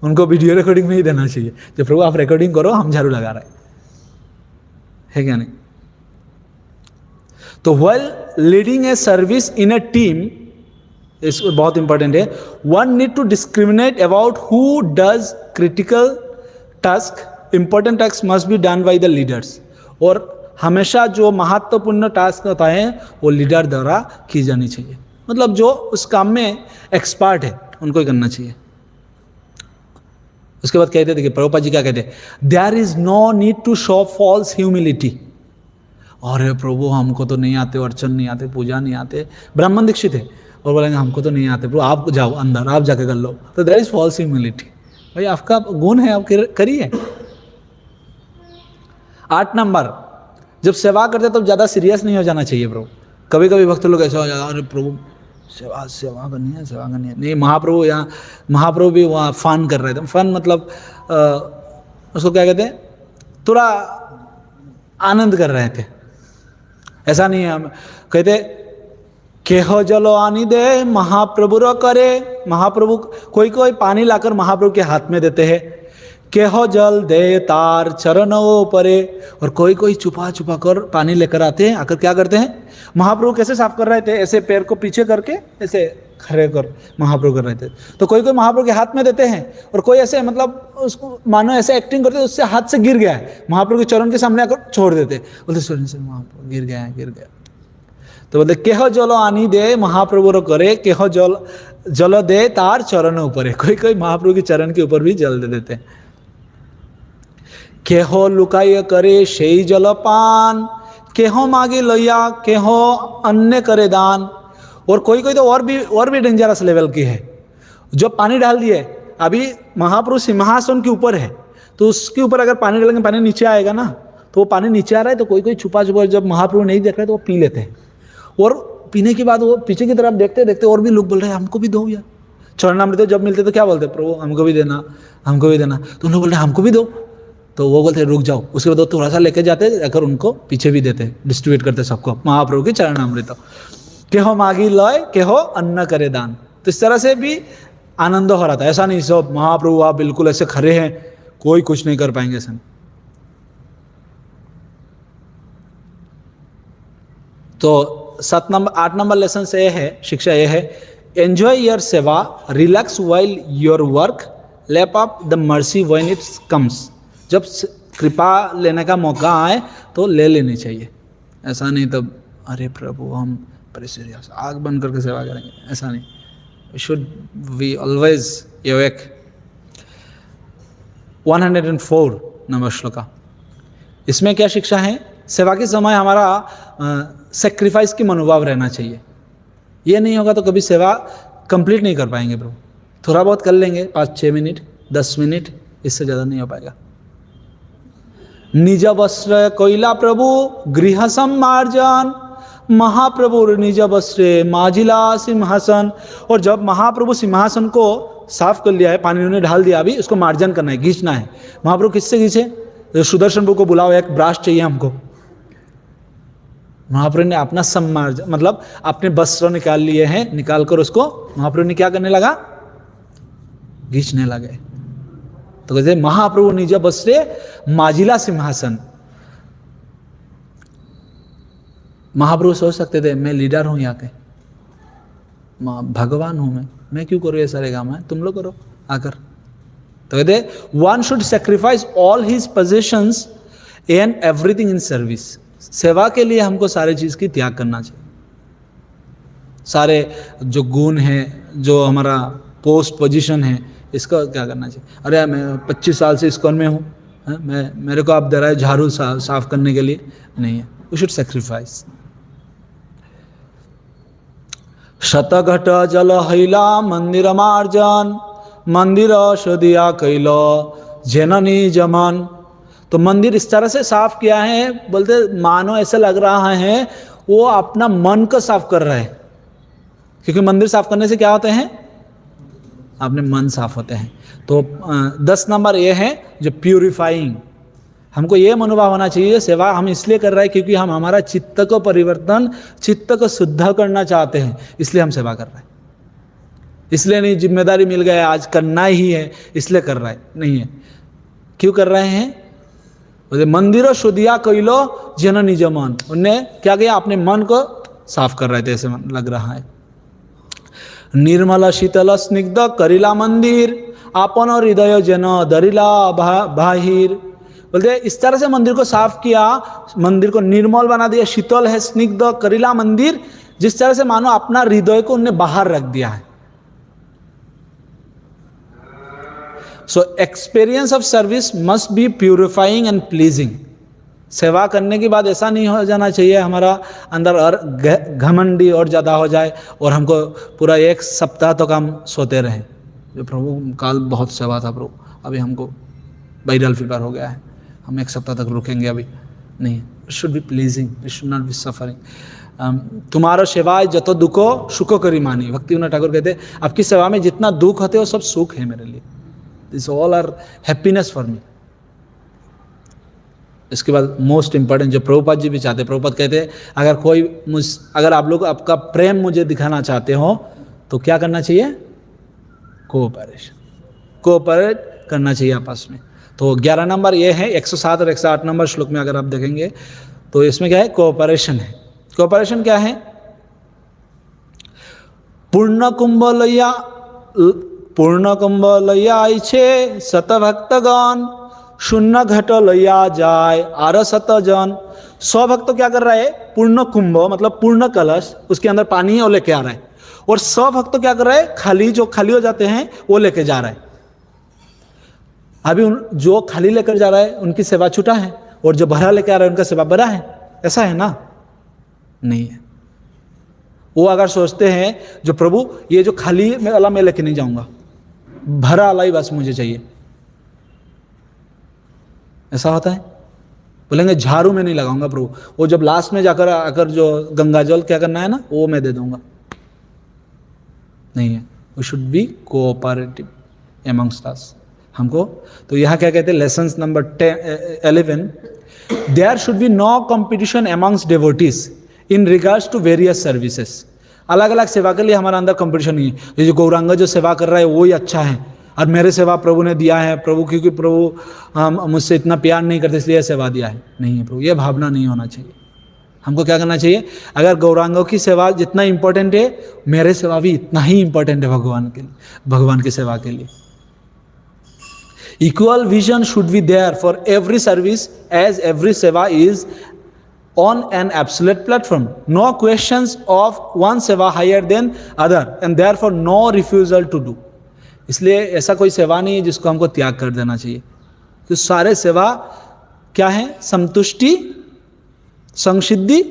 उनको वीडियो रिकॉर्डिंग में ही देना चाहिए। जो प्रभु आप रिकॉर्डिंग करो, हम झाड़ू लगा रहे हैं, क्या नहीं? तो while leading a service in a team, इस बहुत इंपॉर्टेंट है, one need to discriminate about who does critical task. Important task must be done by the leaders. और हमेशा जो महत्वपूर्ण टास्क होता है वो लीडर द्वारा की जानी चाहिए। मतलब जो उस काम में एक्सपर्ट है उनको ही करना चाहिए। उसके बाद कहते थे कि प्रभुपाद जी क्या कहते हैं? There is no need to show false humility. अरे प्रभु हमको तो नहीं आते, अर्चन नहीं आते, पूजा नहीं आते, ब्राह्मण दीक्षित है और बोलेंगे हमको तो नहीं आते, प्रभु आप जाओ अंदर, आप जाके कर लो। तो देयर इज फॉल्स ह्यूमिलिटी। भाई आपका गुण है, आप करिए। 8 नंबर, जब सेवा करते तब ज़्यादा सीरियस नहीं हो जाना चाहिए प्रभु। कभी कभी भक्त लोग ऐसा हो जाता है, अरे प्रभु सेवा करनी है, सेवा करनी है। नहीं, महाप्रभु भी वहाँ फन कर रहे थे। फन मतलब उसको क्या कहते हैं? थोड़ा आनंद कर रहे थे। ऐसा नहीं है। हम कहते केहो जलो आनी दे महाप्रभु रो करे। महाप्रभु कोई पानी लाकर महाप्रभु के हाथ में देते हैं। केहो जल दे तार चरणों परे। और कोई छुपा कर पानी लेकर आते हैं। आकर क्या करते हैं? महाप्रभु कैसे साफ कर रहे थे? ऐसे पैर को पीछे करके ऐसे खड़े कर महाप्रभु कर रहे थे। तो कोई महाप्रभु के हाथ में देते हैं, और कोई ऐसे मतलब उसको मानो ऐसे एक्टिंग करते, उससे हाथ से गिर गया है, महाप्रभु के चरण के सामने आकर छोड़ देते, बोलते सुन महाप्रभु गिर गया। तो बोलते केहो जलो आनी दे महाप्रभु रो करे, केहो जल दे तार चरणों ऊपर। कोई महाप्रभु के चरण के ऊपर भी जल दे देते हैं। केहो लुकाई करे शेई जलपान, केहो मागे लैया केहो अन्य करे दान। और कोई तो और भी डेंजरस लेवल की है, जो पानी डाल दिए। अभी महाप्रभु सिंहासन के ऊपर है, तो उसके ऊपर अगर पानी डालेंगे पानी नीचे आएगा ना, तो वो पानी नीचे आ रहा है, तो कोई छुपा जब महाप्रभु नहीं देख रहे तो वो पी लेते हैं। और पीने के बाद वो पीछे की तरफ देखते देखते और भी लोग बोल रहे हैं हमको भी दो यार। चरणामृत जब मिलते तो क्या बोलते, प्रभु हमको भी देना, हमको भी देना। तो उन लोग बोल रहे हमको भी दो। तो वो बोलते रुक जाओ। उसके बाद वो थोड़ा सा लेके जाते, अगर उनको पीछे भी देते, डिस्ट्रीब्यूट करते सबको महाप्रभु के चरणामृत। केहो मागी लय केहो अन्न करे दान। तो इस तरह से भी आनंद हो रहा था। ऐसा नहीं सब महाप्रभु आप बिल्कुल ऐसे खड़े हैं, कोई कुछ नहीं कर पाएंगे सन। तो 8 नंबर लेसन से ये है, शिक्षा ये है, एंजॉय योर सेवा, relax while your work, lap up the mercy when it comes. जब कृपा लेने का मौका आए तो ले लेनी चाहिए। ऐसा नहीं तब अरे प्रभु हम बड़े सीरियस आग बंद करके सेवा करेंगे, ऐसा नहीं। We should be always awake. 104 number श्लोका, इसमें क्या शिक्षा है? सेवा के समय हमारा सेक्रीफाइस की मनोभाव रहना चाहिए। ये नहीं होगा तो कभी सेवा कंप्लीट नहीं कर पाएंगे प्रभु। थोड़ा बहुत कर लेंगे 5-6 मिनट 10 मिनट, इससे ज़्यादा नहीं हो पाएगा। निज वस्त्र कोइला प्रभु गृह सम्मार्जन, महाप्रभु निज वस्त्र माजिला सिंहासन। और जब महाप्रभु सिंहासन को साफ कर लिया है, पानी उन्होंने डाल दिया, अभी उसको मार्जन करना है, खींचना है। महाप्रभु किससे खींचे? सुदर्शन प्रभु को बुलाओ, एक ब्राश चाहिए हमको। महाप्रभु ने अपना सम्मार्जन मतलब अपने वस्त्र निकाल लिए हैं, निकाल कर उसको महाप्रभु ने क्या करने लगा? खींचने लगे। तो कहते महाप्रभु निज वस्त्र माजिला सिंहासन। महाप्रभु सोच सकते थे मैं लीडर हूं यहाँ के, भगवान हूं मैं क्यों करूँ ये सारे काम? है तुम लोग करो आकर। तो कहते one should sacrifice all his possessions and everything in service. सेवा के लिए हमको सारे चीज की त्याग करना चाहिए। सारे जो गुण हैं, जो हमारा पोस्ट पोजीशन है, इसका क्या करना चाहिए? अरे मैं 25 साल से इस्कॉन में हूँ, मेरे को आप दे रहा है झाड़ू साफ करने के लिए? नहीं है। We should sacrifice. शतघट जल हैला मंदिर मार्जन, मंदिर सदिया कैल जननी जमन। तो मंदिर इस तरह से साफ किया है, बोलते मानो ऐसा लग रहा है वो अपना मन को साफ कर रहा है। क्योंकि मंदिर साफ करने से क्या होते हैं? अपने मन साफ होते हैं। तो 10 नंबर ये है जो प्यूरिफाइंग। हमको ये मनोभाव होना चाहिए सेवा हम इसलिए कर रहे हैं क्योंकि हम हमारा चित्त को परिवर्तन, चित्त को शुद्ध करना चाहते हैं, इसलिए हम सेवा कर रहे हैं। इसलिए नहीं जिम्मेदारी मिल गया आज करना ही है इसलिए कर रहा है, नहीं है। क्यों कर रहे हैं? बोले मंदिरों शुद्धिया कैलो जन निज मन। उनने क्या किया? अपने मन को साफ कर रहे थे, ऐसे लग रहा है। निर्मल शीतल स्निग्ध करिला मंदिर, आपन और हृदय जन दरिला बाहिर। बोलते इस तरह से मंदिर को साफ किया, मंदिर को निर्मल बना दिया, शीतल है, स्निग्ध करिला मंदिर, जिस तरह से मानो अपना हृदय को उनने बाहर रख दिया है। So experience of service must be purifying and pleasing. सेवा करने के बाद ऐसा नहीं हो जाना चाहिए हमारा अंदर और घमंडी और ज़्यादा हो जाए और हमको पूरा 1 सप्ताह तक हम सोते रहें, जो प्रभु काल बहुत सेवा था प्रभु, अभी हमको वायरल फीवर हो गया है, हम 1 सप्ताह तक रुकेंगे अभी नहीं। It should be pleasing, it should not be suffering. तुम्हारा सेवाए जतो दुखो सुखो करी मानी। भक्तिविनोद ठाकुर कहते आपकी सेवा में जितना दुख होते हो सब सुख है मेरे लिए। This all are happiness for me. इसके बाद मोस्ट इंपॉर्टेंट जो प्रभुपाद जी भी चाहते, प्रभुपाद कहते अगर आप लोग आपका प्रेम मुझे दिखाना चाहते हो तो क्या करना चाहिए? कोऑपरेशन, कोऑपरेट करना चाहिए आपस में। तो 11 नंबर ये है। 107 और 108 नंबर श्लोक में अगर आप देखेंगे तो इसमें क्या है? कोऑपरेशन है। कोऑपरेशन क्या है? पूर्ण कुंभ लैया आइछे सतभक्तगण, शून्य घट लैया जाए आर सतजन। 100 भक्त क्या कर रहा है? पूर्ण कुंभ मतलब पूर्ण कलश, उसके अंदर पानी है वो लेके आ रहा है। और 100 भक्त क्या कर रहा है? खाली जो खाली हो जाते हैं वो लेके जा रहा है। अभी जो खाली लेकर जा रहा है उनकी सेवा छूटा है, और जो भरा लेकर आ रहा है उनका सेवा बड़ा है। ऐसा है ना? नहीं है। वो अगर सोचते हैं जो प्रभु ये जो खाली वाला मैं लेके नहीं जाऊंगा, भरा वाला ही बस मुझे चाहिए, ऐसा होता है। बोलेंगे झाड़ू में नहीं लगाऊंगा प्रभु, वो जब लास्ट में जाकर आकर जो गंगा जल क्या करना है ना वो मैं दे दूंगा, नहीं है। We should be cooperative amongst us. हमको तो यहाँ क्या कहते हैं, lesson number 11, there should be no competition amongst devotees in regards to various services. अलग अलग सेवा के लिए हमारा अंदर कंपटीशन नहीं है, ये जो गौरांग जो सेवा कर रहा है वो ही अच्छा है और मेरे सेवा प्रभु ने दिया है, प्रभु क्योंकि प्रभु मुझसे इतना प्यार नहीं करते इसलिए सेवा दिया है, नहीं है प्रभु, ये भावना नहीं होना चाहिए। हमको क्या करना चाहिए, अगर गौरांगों की सेवा जितना इंपॉर्टेंट है मेरे सेवा भी इतना ही इंपॉर्टेंट है भगवान के लिए, भगवान की सेवा के लिए। Equal vision should be there for every service as every सेवा is on an absolute platform. No questions of one seva higher than other and therefore no refusal to do. इसलिए ऐसा कोई सेवा नहीं है जिसको हमको त्याग कर देना चाहिए, तो सारे सेवा क्या है, संतुष्टि संसिद्धि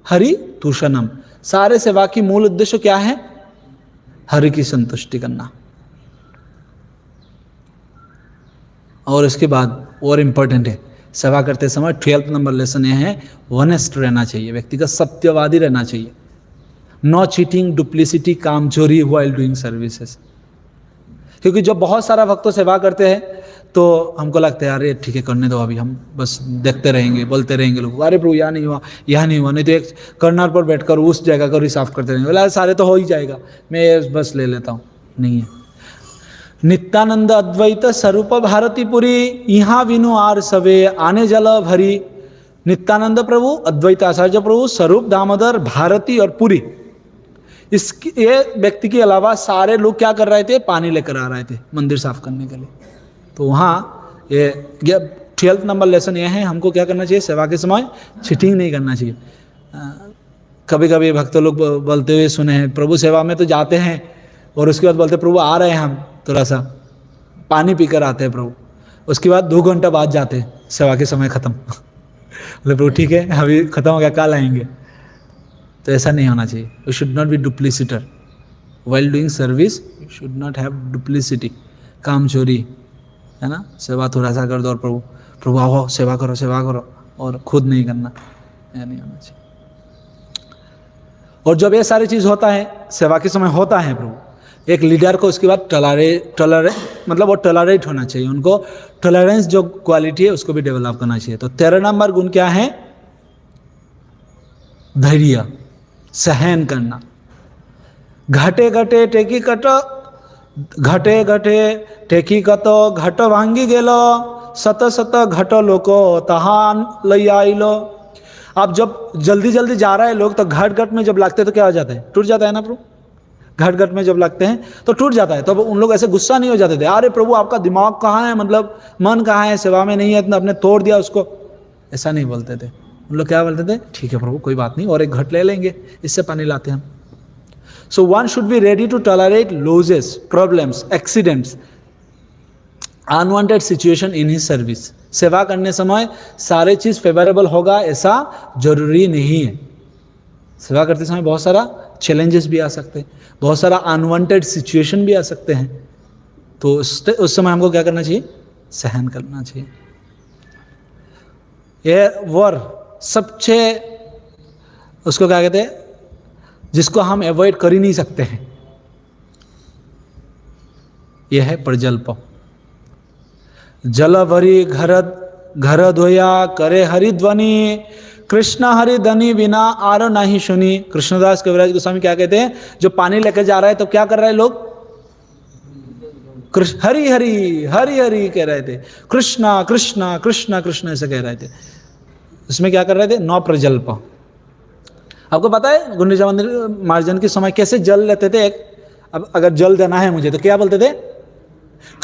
हरि तूषणम। सारे सेवा की मूल उद्देश्य क्या है, हरि की संतुष्टि करना। और इसके बाद और इंपॉर्टेंट है, सेवा करते समय 12 नंबर लेसन यह है, ऑनेस्ट रहना चाहिए, व्यक्ति का सत्यवादी रहना चाहिए। नो चीटिंग, डुप्लिसिटी, कामचोरी व्हाइल डूइंग सर्विसेज। क्योंकि जब बहुत सारा भक्तों सेवा करते हैं तो हमको लगता है अरे ठीक है करने दो, अभी हम बस देखते रहेंगे, बोलते रहेंगे लोग, अरे प्रभु यहाँ नहीं हुआ, यहाँ नहीं हुआ, नहीं तो एक कर्नर पर बैठकर उस जगह को रिसाफ करते रहेंगे, बोला सारे तो हो ही जाएगा, मैं बस ले लेता हूँ, नहीं है। नित्यानंद अद्वैत स्वरूप भारतीपुरी, यहाँ विनु आर सवे आने जल भरी। नित्यानंद प्रभु, अद्वैत आचार्य प्रभु, स्वरूप दामोदर, भारती और पुरी, इसके ये व्यक्ति के अलावा सारे लोग क्या कर रहे थे, पानी लेकर आ रहे थे मंदिर साफ करने के लिए। तो वहाँ ये 12 नंबर लेसन ये है, हमको क्या करना चाहिए, सेवा के समय चीटिंग नहीं करना चाहिए। कभी कभी भक्त लोग बोलते हुए सुने हैं, प्रभु सेवा में तो जाते हैं और उसके बाद बोलते प्रभु आ रहे हैं, हम थोड़ा सा पानी पीकर आते हैं प्रभु, उसके बाद 2 घंटा बाद जाते हैं, सेवा के समय खत्म। बोले प्रभु ठीक है अभी खत्म हो गया, कल आएंगे। तो ऐसा नहीं होना चाहिए। We should not be duplicitous while doing service, you should not have duplicity, काम चोरी, है ना। सेवा थोड़ा सा कर दो और प्रभु प्रभु आओ सेवा करो और खुद नहीं करना, यह नहीं होना चाहिए। और जब ये सारी चीज़ होता है, सेवा के समय होता है प्रभु, एक लीडर को उसके बाद मतलब वो टॉलरेट होना चाहिए, उनको टॉलरेंस जो क्वालिटी है उसको भी डेवलप करना चाहिए। तो 13 नंबर गुण क्या है, धैर्य, सहन करना। घटे घटे टेकी कट, घटे घटे टेकी कत घट भांगी गेलो, सत सत घट लोको तहान लई आइलो। अब जब जल्दी जल्दी जा रहा है लोग तो घट घट में जब लगते हैं तो क्या हो जाता है, टूट जाता है ना प्रभु। घट घट में जब लगते हैं तो टूट जाता है। तो उन लोग ऐसे गुस्सा नहीं हो जाते थे, अरे प्रभु आपका दिमाग कहाँ है, मतलब मन कहाँ है, सेवा में नहीं है, इतना आपने तोड़ दिया उसको, ऐसा नहीं बोलते थे। उन लोग क्या बोलते थे, ठीक है प्रभु कोई बात नहीं, और एक घट ले लेंगे, इससे पानी लाते हैं हम। So one should be ready to tolerate losses, problems, accidents, unwanted situation in his service. सेवा करने समय सारे चीज़ फेवरेबल होगा ऐसा जरूरी नहीं है। सेवा करते समय बहुत सारा चैलेंजेस भी आ सकते हैं, बहुत सारा अनवांटेड सिचुएशन भी आ सकते हैं। तो उस समय हमको क्या करना चाहिए, सहन करना चाहिए। ये वर सबसे उसको क्या कहते हैं, जिसको हम अवॉइड कर ही नहीं सकते हैं, यह है प्रजल्प। जल भरी घर धोया करे हरिध्वनि, कृष्ण हरि धनी बिना आरो नहीं सुनी। कृष्णदास कविराज गोस्वामी क्या कहते हैं, जो पानी लेकर जा रहा है तो क्या कर रहे हैं लोग, हरि हरि हरि हरि कह रहे थे, कृष्णा कृष्णा कृष्णा कृष्ण ऐसे कह रहे थे। इसमें क्या कर रहे थे, नौ प्रजल्प। आपको पता है गुंडीचा मंदिर मार्जन के समय कैसे जल लेते थे। अब अगर जल देना है मुझे तो क्या बोलते थे,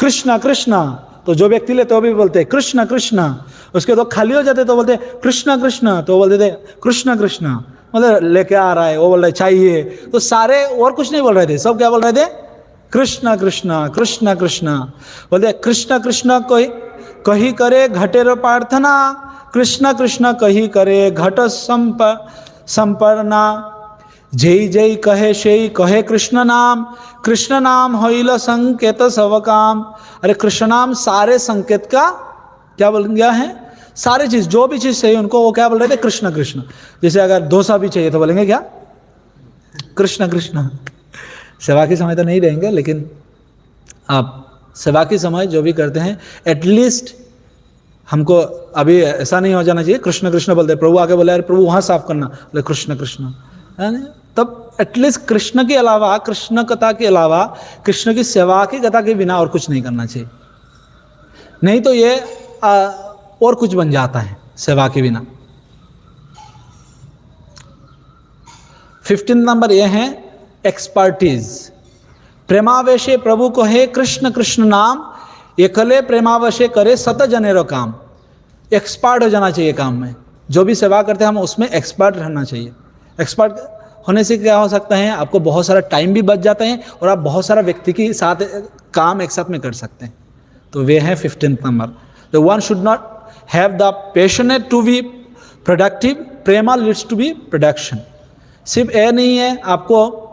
कृष्णा कृष्णा। तो जो व्यक्ति लेते वो भी बोलते कृष्णा कृष्णा। उसके तो खाली हो जाते तो बोलते कृष्णा कृष्णा, तो बोलते थे कृष्णा कृष्णा, मतलब लेके आ रहा है, वो बोल रहे चाहिए। तो सारे और कुछ नहीं बोल रहे थे, सब क्या बोल रहे थे, कृष्णा कृष्णा कृष्णा कृष्णा। बोलते कृष्णा कृष्णा कही करे घटेर प्रार्थना, कृष्णा कृष्णा कही करे घट संपन्ना। जय जय कहे शेई कहे कृष्ण नाम होइल संकेत सब काम। अरे कृष्ण नाम सारे संकेत का क्या बोल गया है, सारी चीज़, जो भी चीज़ चाहिए उनको, वो क्या बोल रहे थे? कृष्ण कृष्ण। जैसे अगर डोसा भी चाहिए तो बोलेंगे क्या? कृष्ण कृष्ण। सेवा के समय तो नहीं देंगे, लेकिन आप सेवा के समय जो भी करते हैं, एटलीस्ट हमको अभी ऐसा नहीं हो जाना चाहिए कृष्ण कृष्ण बोलते, प्रभु आके बोले अरे प्रभु वहाँ साफ करना, बोले कृष्ण कृष्ण, है ना? तब एटलीस्ट कृष्ण के अलावा, कृष्ण कथा के अलावा, कृष्ण की सेवा की कथा के बिना और कुछ नहीं करना चाहिए। नहीं तो ये और कुछ बन जाता है सेवा के बिना। 15 नंबर ये है एक्सपर्टीज। प्रेमावेशे प्रभु को है कृष्ण कृष्ण नाम, एकले प्रेमावेशे करे सत जनेरो काम। एक्सपर्ट हो जाना चाहिए काम में, जो भी सेवा करते हैं हम उसमें एक्सपर्ट रहना चाहिए। एक्सपर्ट होने से क्या हो सकता है? आपको बहुत सारा टाइम भी बच जाता है और आप बहुत सारा व्यक्ति के साथ काम एक साथ में कर सकते हैं। तो वे है 15th number. The one should not have the passionate to be productive, प्रेमा लीड्स टू बी प्रोडक्शन। सिर्फ ये नहीं है आपको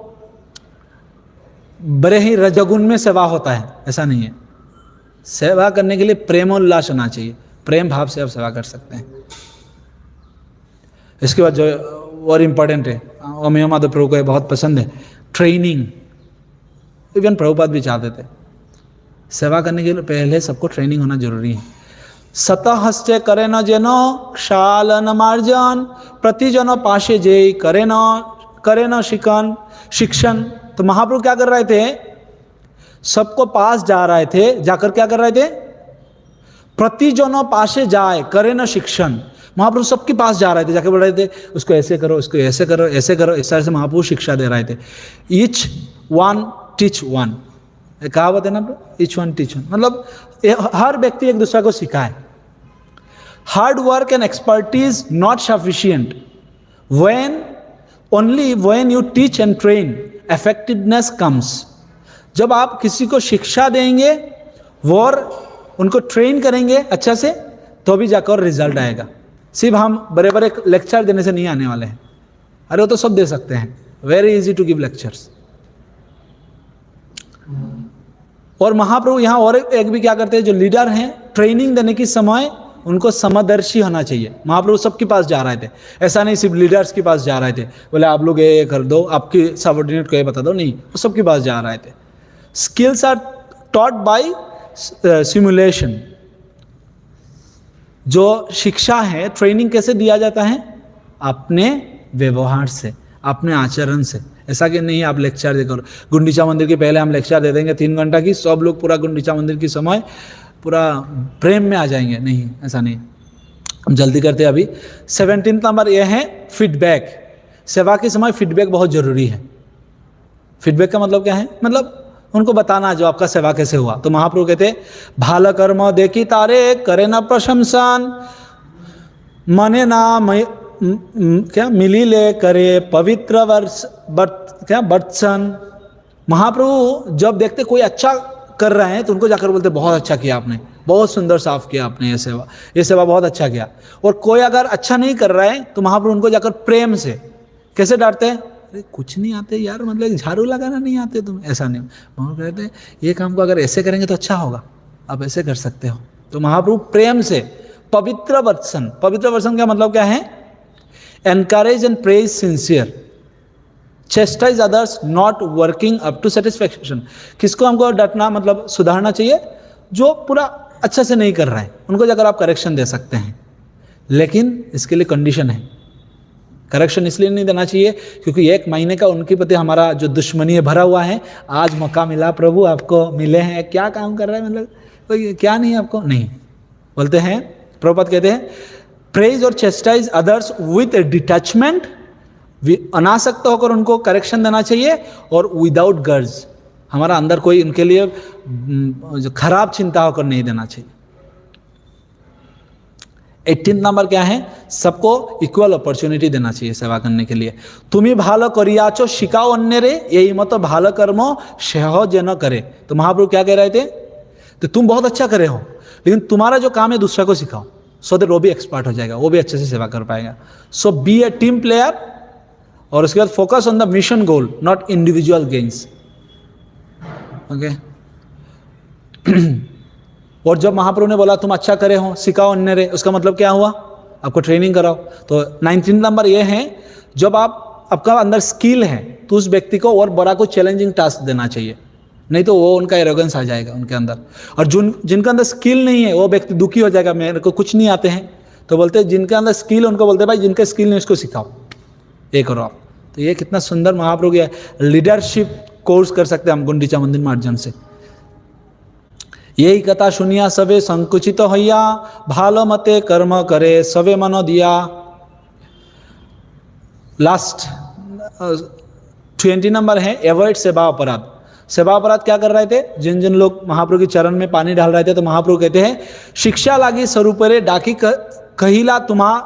बड़े ही रजगुण में सेवा होता है, ऐसा नहीं है। सेवा करने के लिए प्रेमोल्लास होना चाहिए, प्रेम भाव से आप सेवा कर सकते हैं। इसके बाद जो और इम्पोर्टेंट है, ओमियो माधव प्रभु को ये बहुत पसंद है, ट्रेनिंग। इवन प्रभुपाद भी चाहते थे सेवा करने के लिए पहले सबको ट्रेनिंग होना जरूरी है। सतहस्ते करे न जेनो क्षालन मार्जन, प्रतिजनो पाशे जय करे न शिक्षण। तो महाप्रभु क्या कर रहे थे? सबको पास जा रहे थे, जाकर क्या कर रहे थे? प्रतिजनों पासे जाए करे न शिक्षण। महाप्रभु सबके पास जा रहे थे, जाकर बोल रहे थे उसको ऐसे करो, उसको ऐसे करो, ऐसे करो। इस तरह से महाप्रभु शिक्षा दे रहे थे। ईच वन टीच वन, कहावत है ना, ईच वन टीच वन, मतलब हर व्यक्ति एक दूसरे को सिखाए। Hard work and expertise not sufficient, only when you teach and train effectiveness comes. जब आप किसी को शिक्षा देंगे और उनको ट्रेन करेंगे अच्छा से, तो भी जाकर रिजल्ट आएगा। सिर्फ हम बड़े बड़े लेक्चर देने से नहीं आने वाले हैं। अरे वो तो सब दे सकते हैं, very easy to give lectures. और महाप्रभु यहाँ और एक भी क्या करते हैं, जो लीडर हैं, ट्रेनिंग देने के समय उनको समदर्शी होना चाहिए। महाप्रभु सबके पास जा रहे थे, ऐसा नहीं सिर्फ लीडर्स के पास जा रहे थे, बोले आप लोग ये कर दो, आपकी सबऑर्डिनेट को ये बता दो, नहीं, वो सबके पास जा रहे थे। Skills are taught by simulation. जो शिक्षा है, ट्रेनिंग कैसे दिया जाता है? अपने व्यवहार से, अपने आचरण से। ऐसा कि नहीं आप लेक्चर देकर, गुंडीचा मंदिर के पहले हम लेक्चर दे देंगे 3 घंटा की, सब लोग पूरा गुंडीचा मंदिर की समय पूरा प्रेम में आ जाएंगे, नहीं, ऐसा नहीं। हम जल्दी करते हैं अभी। 17 नंबर यह है फीडबैक। सेवा के समय फीडबैक बहुत जरूरी है। फीडबैक का मतलब क्या है? मतलब उनको बताना जो आपका सेवा कैसे हुआ। तो महाप्रभु कहते भाल कर्म देखी तारे करे ना प्रशंसन, मने ना क्या मिली ले करे पवित्र वर्षन। महाप्रभु जब देखते कोई अच्छा कर रहे हैं तो उनको जाकर बोलते बहुत अच्छा किया आपने, बहुत सुंदर साफ किया आपने, ये सेवा बहुत अच्छा किया। और कोई अगर अच्छा नहीं कर रहा है तो महाप्रभु उनको जाकर प्रेम से कैसे डांटते हैं? अरे कुछ नहीं आते यार, मतलब झाड़ू लगाना नहीं आते तुम, ऐसा नहीं। महाप्रभु कहते हैं ये काम को अगर ऐसे करेंगे तो अच्छा होगा, आप ऐसे कर सकते हो। तो महाप्रभु प्रेम से पवित्र वर्षन। पवित्र वर्षन का मतलब क्या है? Encourage and praise sincere, chastise others not working up to satisfaction. किसको हमको डांटना मतलब सुधारना चाहिए? जो पूरा अच्छा से नहीं कर रहा है उनको जाकर आप करेक्शन दे सकते हैं, लेकिन इसके लिए कंडीशन है। करेक्शन इसलिए नहीं देना चाहिए क्योंकि 1 महीने का उनके प्रति हमारा जो दुश्मनी है भरा हुआ है। आज मौका मिला, प्रभु आपको मिले हैं, क्या काम कर रहा है, मतलब कोई क्या नहीं है आपको, नहीं। बोलते हैं, प्रभुपाद कहते हैं प्रेज और चेस्टाइज अदर्स विथ डिटैचमेंट, अनासक्त होकर उनको करेक्शन देना चाहिए, और विदाउट गर्ज, हमारा अंदर कोई उनके लिए खराब चिंता होकर नहीं देना चाहिए। 18 नंबर क्या है? सबको इक्वल अपॉर्चुनिटी देना चाहिए सेवा करने के लिए। तुम्ही भालो करियाचो शिकाओ अन्य रे, यही मत भालो कर्मो सहज जेन करे। तो महाप्रभु क्या कह रहे थे? तो तुम बहुत अच्छा करे हो, लेकिन तुम्हारा जो काम है दूसरा को सिखाओ, सो दैट वो भी एक्सपर्ट हो जाएगा, वो भी अच्छे से सेवा कर पाएगा। सो बी ए टीम प्लेयर, और उसके बाद focus on the mission goal, not individual gains. Okay. और जब महाप्रभु ने बोला तुम अच्छा करे हो, सिखाओ अन्य रे, उसका मतलब क्या हुआ? आपको ट्रेनिंग कराओ। तो 19 नंबर ये है, जब आपका अंदर स्किल है तो उस व्यक्ति को और बड़ा कोई चैलेंजिंग टास्क देना चाहिए, नहीं तो वो उनका एरोगेंस आ जाएगा उनके अंदर। और जिनका अंदर स्किल नहीं है वो व्यक्ति दुखी हो जाएगा, मेरे को कुछ नहीं आते हैं, तो बोलते हैं जिनके अंदर स्किल है उनको बोलते हैं भाई जिनके स्किल नहीं उसको सिखाओ, ये करो आप। तो ये कितना सुंदर महाप्रभु के लीडरशिप कोर्स कर सकते हैं हम गुंडीचा मंदिर मार्जन से। यही कथा सुनिया सबे संकुचित हइया, भालो मते कर्म करे सबे मन दिया। लास्ट 20 नंबर है एवॉइड सेवा अपराध। सेवा अपराध क्या कर रहे थे? जिन जिन लोग महाप्रभु के चरण में पानी डाल रहे थे, तो महाप्रभु कहते हैं शिक्षा लागी स्वरूपरे डाकी कहिला तुम्हा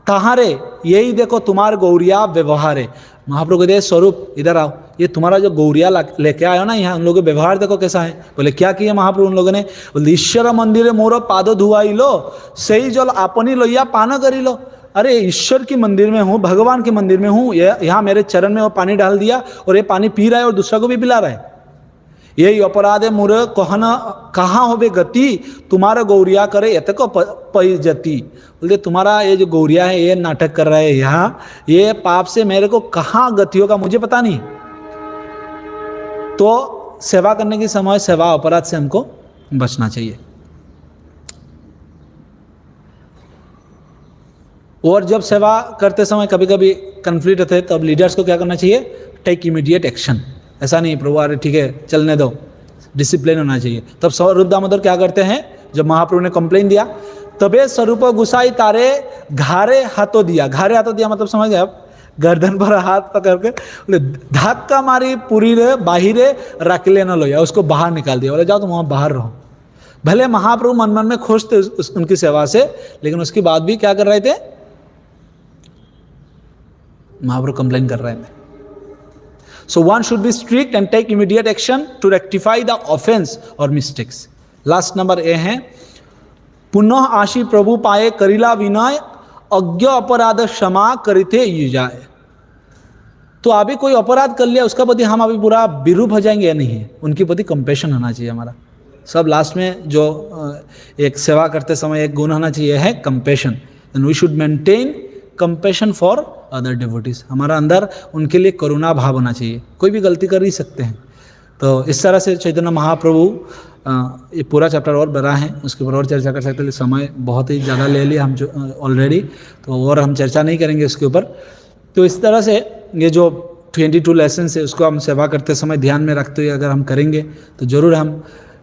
तहारे, यही देखो तुम्हारे गौरिया व्यवहारे। महाप्रभु कहते हैं स्वरूप इधर आओ, ये तुम्हारा जो गौरिया लेके आयो ना यहाँ, उन लोगों के व्यवहार देखो कैसा है। बोले क्या किया महाप्रभु उन लोगों ने? बोले ईश्वर मंदिर मोर पाद धुआई लो, सही जल आपनी लोहिया पान करी लो। अरे ईश्वर की मंदिर में हूँ, भगवान के मंदिर में हूँ, यहाँ मेरे चरण में वो पानी डाल दिया और ये पानी पी रहा है और दूसरा को भी पिला रहा है। यही अपराध है मोर कहना कहाँ होवे गति, तुम्हारा गौरिया करे यत को पई जती। बोलते तुम्हारा ये जो गौरिया है ये नाटक कर रहा है यहाँ, ये पाप से मेरे को कहाँ गति होगा मुझे पता नहीं। तो सेवा करने के समय सेवा अपराध से हमको बचना चाहिए। और जब सेवा करते समय कभी कभी कन्फ्लिक्ट होते हैं, तब लीडर्स को क्या करना चाहिए? Take immediate action. ऐसा नहीं प्रभु अरे ठीक है चलने दो, डिसिप्लिन होना चाहिए। तब स्वरूप दामोदर क्या करते हैं, जब महाप्रभु ने कंप्लेन दिया, तबे स्वरूप गुसाई तारे घारे हाथों दिया। घारे हाथों दिया मतलब समझ गए आप? गर्दन पर हाथ पकड़ के बोले धक्का मारी पूरी रे बाहिरे रख लेना लो, या उसको बाहर निकाल दिया। बोले जाओ तुम वहाँ बाहर रहो। भले महाप्रभु मन मन में खुश थे उनकी सेवा से, लेकिन उसके बाद भी क्या कर रहे थे? महाप्रभु कंप्लेन कर रहे थे। So one should be strict and take immediate action to rectify the offense or mistakes. Last number ए है, पुनः आशी प्रभु पाए करिला विनय, अज्ञ अपराध क्षमा करिते युजाए। तो अभी कोई अपराध कर लिया उसका प्रति हम अभी पूरा विरूप हो जाएंगे या नहीं है? उनके प्रति कंपैशन होना चाहिए हमारा। सब लास्ट में जो एक सेवा करते समय एक गुण होना चाहिए है compassion. And we should maintain compassion for other devotees. हमारा अंदर उनके लिए करुणा भाव होना चाहिए। कोई भी गलती कर ही सकते हैं। तो इस तरह से चैतन्य महाप्रभु ये पूरा चैप्टर और बड़ा है, उसके ऊपर और चर्चा कर सकते हैं। समय बहुत ही ज़्यादा ले लिया हम जो ऑलरेडी, तो और हम चर्चा नहीं करेंगे इसके ऊपर। तो इस तरह से ये जो 22 लेसन है उसको हम सेवा करते समय ध्यान में रखते हुए अगर हम करेंगे तो ज़रूर हम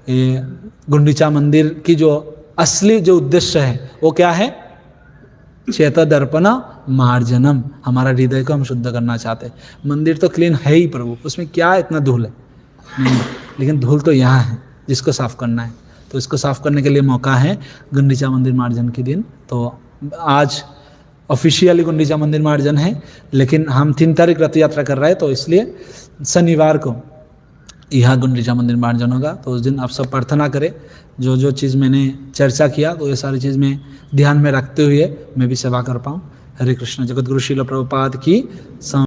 ये गुंडीचा मंदिर की जो असली जो उद्देश्य है वो क्या है? चेता दर्पण मार्जनम। हमारा हृदय को हम शुद्ध करना चाहते हैं। मंदिर तो क्लीन है ही प्रभु, उसमें क्या इतना धूल है? नहीं, लेकिन धूल तो यहाँ है जिसको साफ करना है। तो इसको साफ करने के लिए मौका है गुंडीचा मंदिर मार्जन के दिन। तो आज ऑफिशियली गुंडीचा मंदिर मार्जन है, लेकिन हम 3 तारीख रथ यात्रा कर रहे हैं, तो इसलिए शनिवार को यह गुंडीचा मंदिर मार्जन होगा। तो उस दिन आप सब प्रार्थना करें, जो जो चीज़ मैंने चर्चा किया तो ये सारी चीज़ में ध्यान में रखते हुए मैं भी सेवा कर पाऊँ। हरे कृष्ण। जगत गुरु श्रील प्रभुपाद की